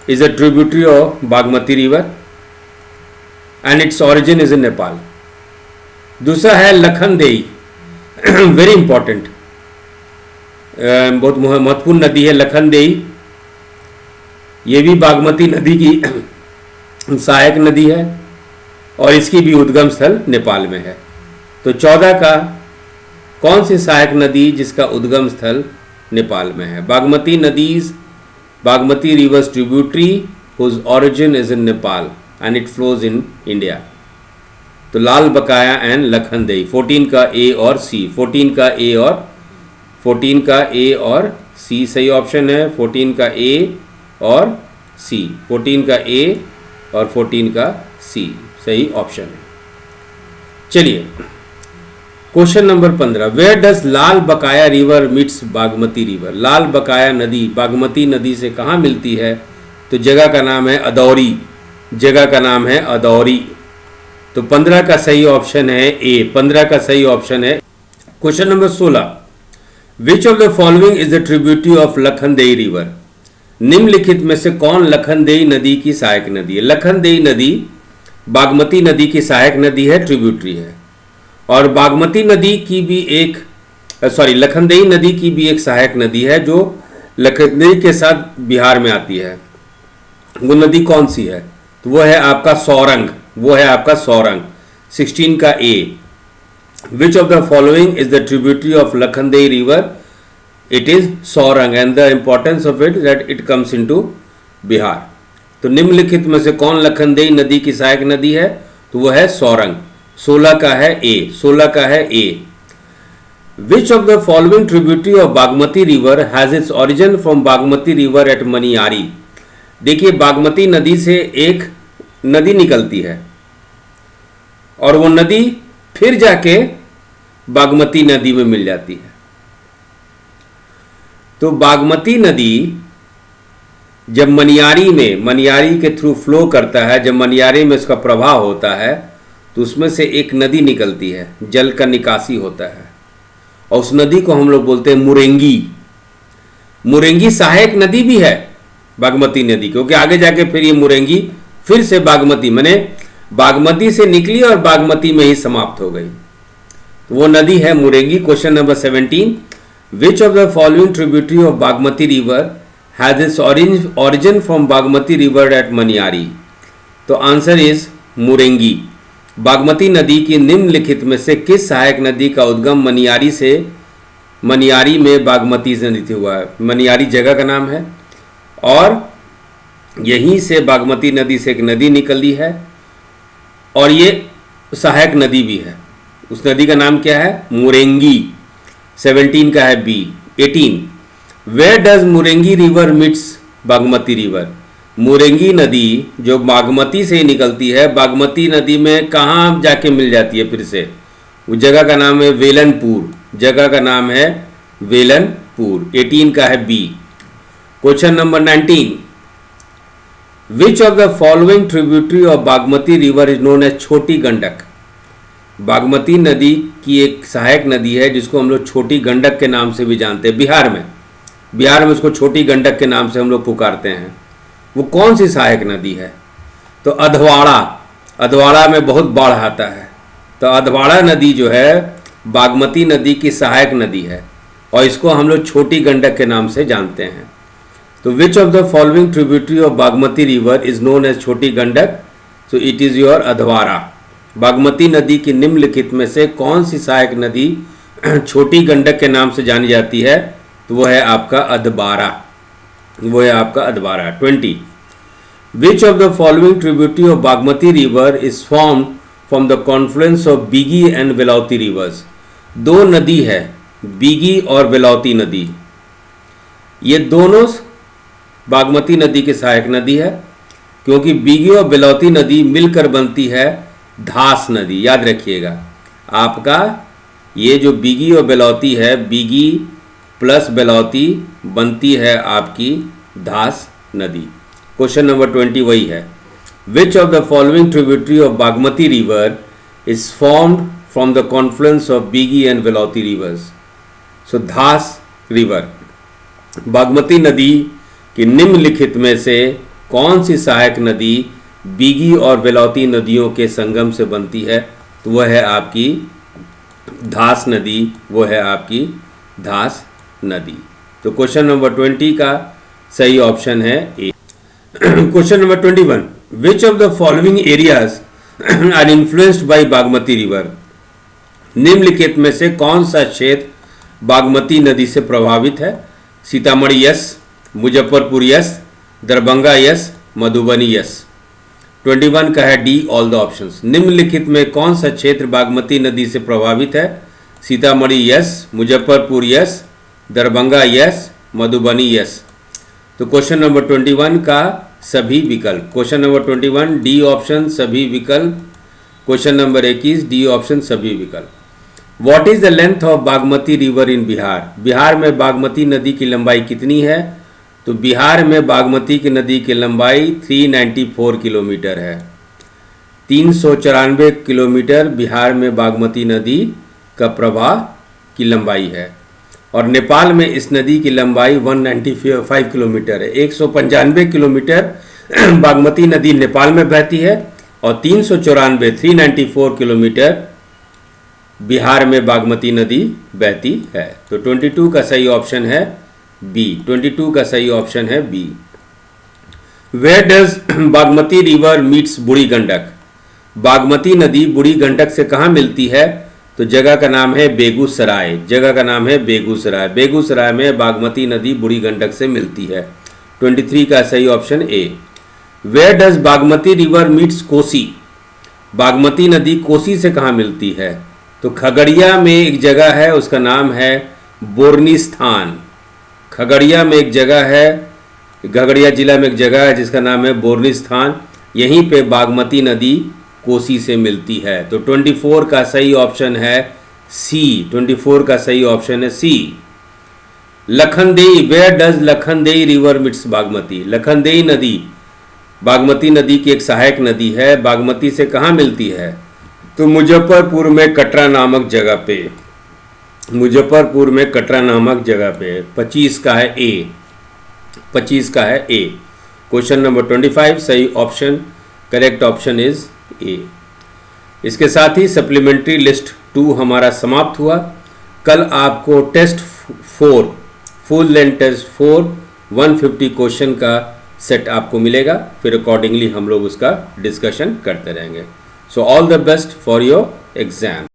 is a tributary of Bagmati river and its origin is in Nepal. दूसरा है लखनदेई, वेरी इंपॉर्टेंट, बहुत महत्वपूर्ण नदी है लखनदेई। ये भी बागमती नदी की सहायक नदी है और इसकी भी उद्गम स्थल नेपाल में है। तो 14 का कौन सी सहायक नदी जिसका उद्गम स्थल नेपाल में है? बागमती नदीज, Bagmati rivers tributary whose origin is in Nepal and it flows in India. तो लाल बकाया एंड लखनदेई। 14 का ए और सी, 14 का ए और सी सही ऑप्शन है। 14 का ए और सी, 14 का ए और 14 का सी सही ऑप्शन है। चलिए क्वेश्चन नंबर 15, वेयर डज लाल बकाया रिवर मीट्स बागमती रिवर? लाल बकाया नदी बागमती नदी से कहाँ मिलती है? तो जगह का नाम है अदौरी, जगह का नाम है अदौरी। तो 15 का सही ऑप्शन है ए, 15 का सही ऑप्शन है। Question number 16, which of the following is the tributary of Lakhandei river? निम्नलिखित में से कौन लखनदेई नदी की सहायक नदी है? लखनदेई नदी बागमती नदी की सहायक नदी है, ट्रिब्यूटरी है। और बागमती नदी की भी एक लखनदेई नदी की भी एक सहायक नदी है जो लखनदेई के साथ बिहार में आती है। वो नदी कौन सी है? तो वो है आपका सौरंग, वो है आपका सौरंग। 16 का A, which of the following is the tributary of Lakhandei river? It is Saurang and the importance of it that it comes into Bihar. तो निम्नलिखित में से कौन लखनदेई नदी की सहायक नदी है? तो वो है सौरंग। 16 का है ए, 16 का है A. Which of the following tributary of Bagmati river has its origin from Bagmati river at Maniyari? देखिए बागमती नदी से एक नदी निकलती है और वो नदी फिर जाके बागमती नदी में मिल जाती है। तो बागमती नदी जब मनियारी के थ्रू फ्लो करता है, जब मनियारी में उसका प्रवाह होता है तो उसमें से एक नदी निकलती है, जल का निकासी होता है और उस नदी को हम लोग बोलते हैं मुरेंगी। मुरेंगी सहायक नदी भी है बागमती नदी, क्योंकि आगे जाके फिर ये मुरेंगी फिर से बागमती, माने बागमती से निकली और बागमती में ही समाप्त हो गई। तो वो नदी है Murengi. Question number 17, which of the following tributary of Bagmati river has its origin from Bagmati river at Maniyari? तो आंसर इज मुरेंगी। बागमती नदी की निम्नलिखित में से किस सहायक नदी का उद्गम मनियारी से, मनियारी में बागमती से नदी हुआ है? मनियारी जगह का नाम है और यहीं से बागमती नदी से एक नदी निकली है और ये सहायक नदी भी है। उस नदी का नाम क्या है? मुरेंगी। 17 का है B. 18, where does Murengi river meets Bagmati river? Murengi नदी जो बागमती से ही निकलती है, बागमती नदी में कहाँ जाके मिल जाती है फिर से? उस जगह का नाम है वेलनपुर, जगह का नाम है वेलनपुर। 18 का है B. Question number 19, which of the following tributary of Bagmati river is known as Chhoti Gandak? Bagmati नदी की एक सहायक नदी है जिसको हम लोग छोटी गंडक के नाम से भी जानते हैं। बिहार में उसको छोटी गंडक के नाम से हम लोग पुकारते हैं। वो कौन सी सहायक नदी है? तो अधवाड़ा में बहुत बाढ़ आता है, तो अधवाड़ा नदी जो है बागमती नदी की सहायक नदी है और इसको हम लोग छोटी गंडक के नाम से जानते हैं। तो which of the following tributary of Bagmati river is known as Chhoti Gandak? तो it is your Adhwara. Bagmati नदी की निम्नलिखित में से कौन सी सहायक नदी छोटी गंडक के नाम से जानी जाती है? तो वो है आपका Adhwara, 20, which of the following tributary of Bagmati river is formed from the confluence of Bigi and Velavati rivers? दो नदी है, बीगी और वेलावती नदी, ये दोनों बागमती नदी की सहायक नदी है, क्योंकि बीगी और वेलावती नदी मिलकर बनती है धास नदी। याद रखिएगा आपका, ये जो बीगी और वेलावती है, बीगी प्लस वेलावती बनती है आपकी धास नदी। क्वेश्चन नंबर 20 वही है, which of the following tributary of Bagmati river is formed from the confluence of Bigi and Velavati rivers? So Dhaus river. Bagmati नदी की निम्नलिखित में से कौन सी सहायक नदी बीगी और वेलावती नदियों के संगम से बनती है? तो वह है आपकी धास नदी, वो है आपकी धास नदी। तो क्वेश्चन नंबर 20 का सही ऑप्शन है A. Question number 21, which of the following areas are influenced by Bagmati river? निम्नलिखित में से कौन सा क्षेत्र बागमती नदी से प्रभावित है? Sitamarhi yes, Muzaffarpur yes, Darbhanga yes, Madhubani yes. 21 का है डी, ऑल द ऑप्शंस। निम्नलिखित में कौन सा क्षेत्र बागमती नदी से प्रभावित है? Sitamarhi yes, Muzaffarpur yes, Darbhanga yes, Madhubani yes. तो क्वेश्चन नंबर 21 का सभी विकल्प, क्वेश्चन नंबर 21 डी ऑप्शन सभी विकल्प। क्वेश्चन नंबर 21 डी ऑप्शन सभी विकल्प। What is the length of Bagmati river in Bihar? Bihar में बागमती नदी की लंबाई कितनी है? तो बिहार में बागमती की नदी की लंबाई 394 किलोमीटर है। 394 किलोमीटर बिहार में बागमती नदी का प्रवाह की लंबाई है, और नेपाल में इस नदी की लंबाई 195 किलोमीटर है। 195 किलोमीटर बागमती नदी नेपाल में बहती है और 394 किलोमीटर बिहार में बागमती नदी बहती है। तो 22 का सही ऑप्शन है बी, 22 का सही ऑप्शन है B. Where does Bagmati river meets Burhi Gandak? Bagmati नदी बूढ़ी गंडक से कहाँ मिलती है? तो जगह का नाम है बेगूसराय, जगह का नाम है बेगूसराय। बेगूसराय में बागमती नदी बूढ़ी गंडक से मिलती है। 23 का सही option A. Where does Bagmati river meets Kosi? Bagmati नदी कोसी से कहाँ मिलती है? तो खगड़िया में एक जगह है, उसका नाम है बोरनी स्थान। खगड़िया में एक जगह है, खगड़िया जिला में एक जगह है जिसका नाम है बोरनी स्थान। यहीं पे बागमती नदी कोसी से मिलती है। तो 24 का सही ऑप्शन है सी, 24 का सही ऑप्शन है C. Lakhandei, where does Lakhandei river meets Bagmati? Lakhandei नदी बागमती नदी की एक सहायक नदी है। बागमती से कहाँ मिलती है? तो मुजफ्फरपुर में कटरा नामक जगह पे, मुजफ्फरपुर में कटरा नामक जगह पे। 25 का है ए, 25 का है ए। क्वेश्चन नंबर 25 सही option, correct option is a. इसके साथ ही सप्लीमेंट्री लिस्ट 2 हमारा समाप्त हुआ। कल आपको test 4 full length test 4 150 question का सेट आपको मिलेगा, फिर अकॉर्डिंगली हम लोग उसका डिस्कशन करते रहेंगे। So all the best for your exam.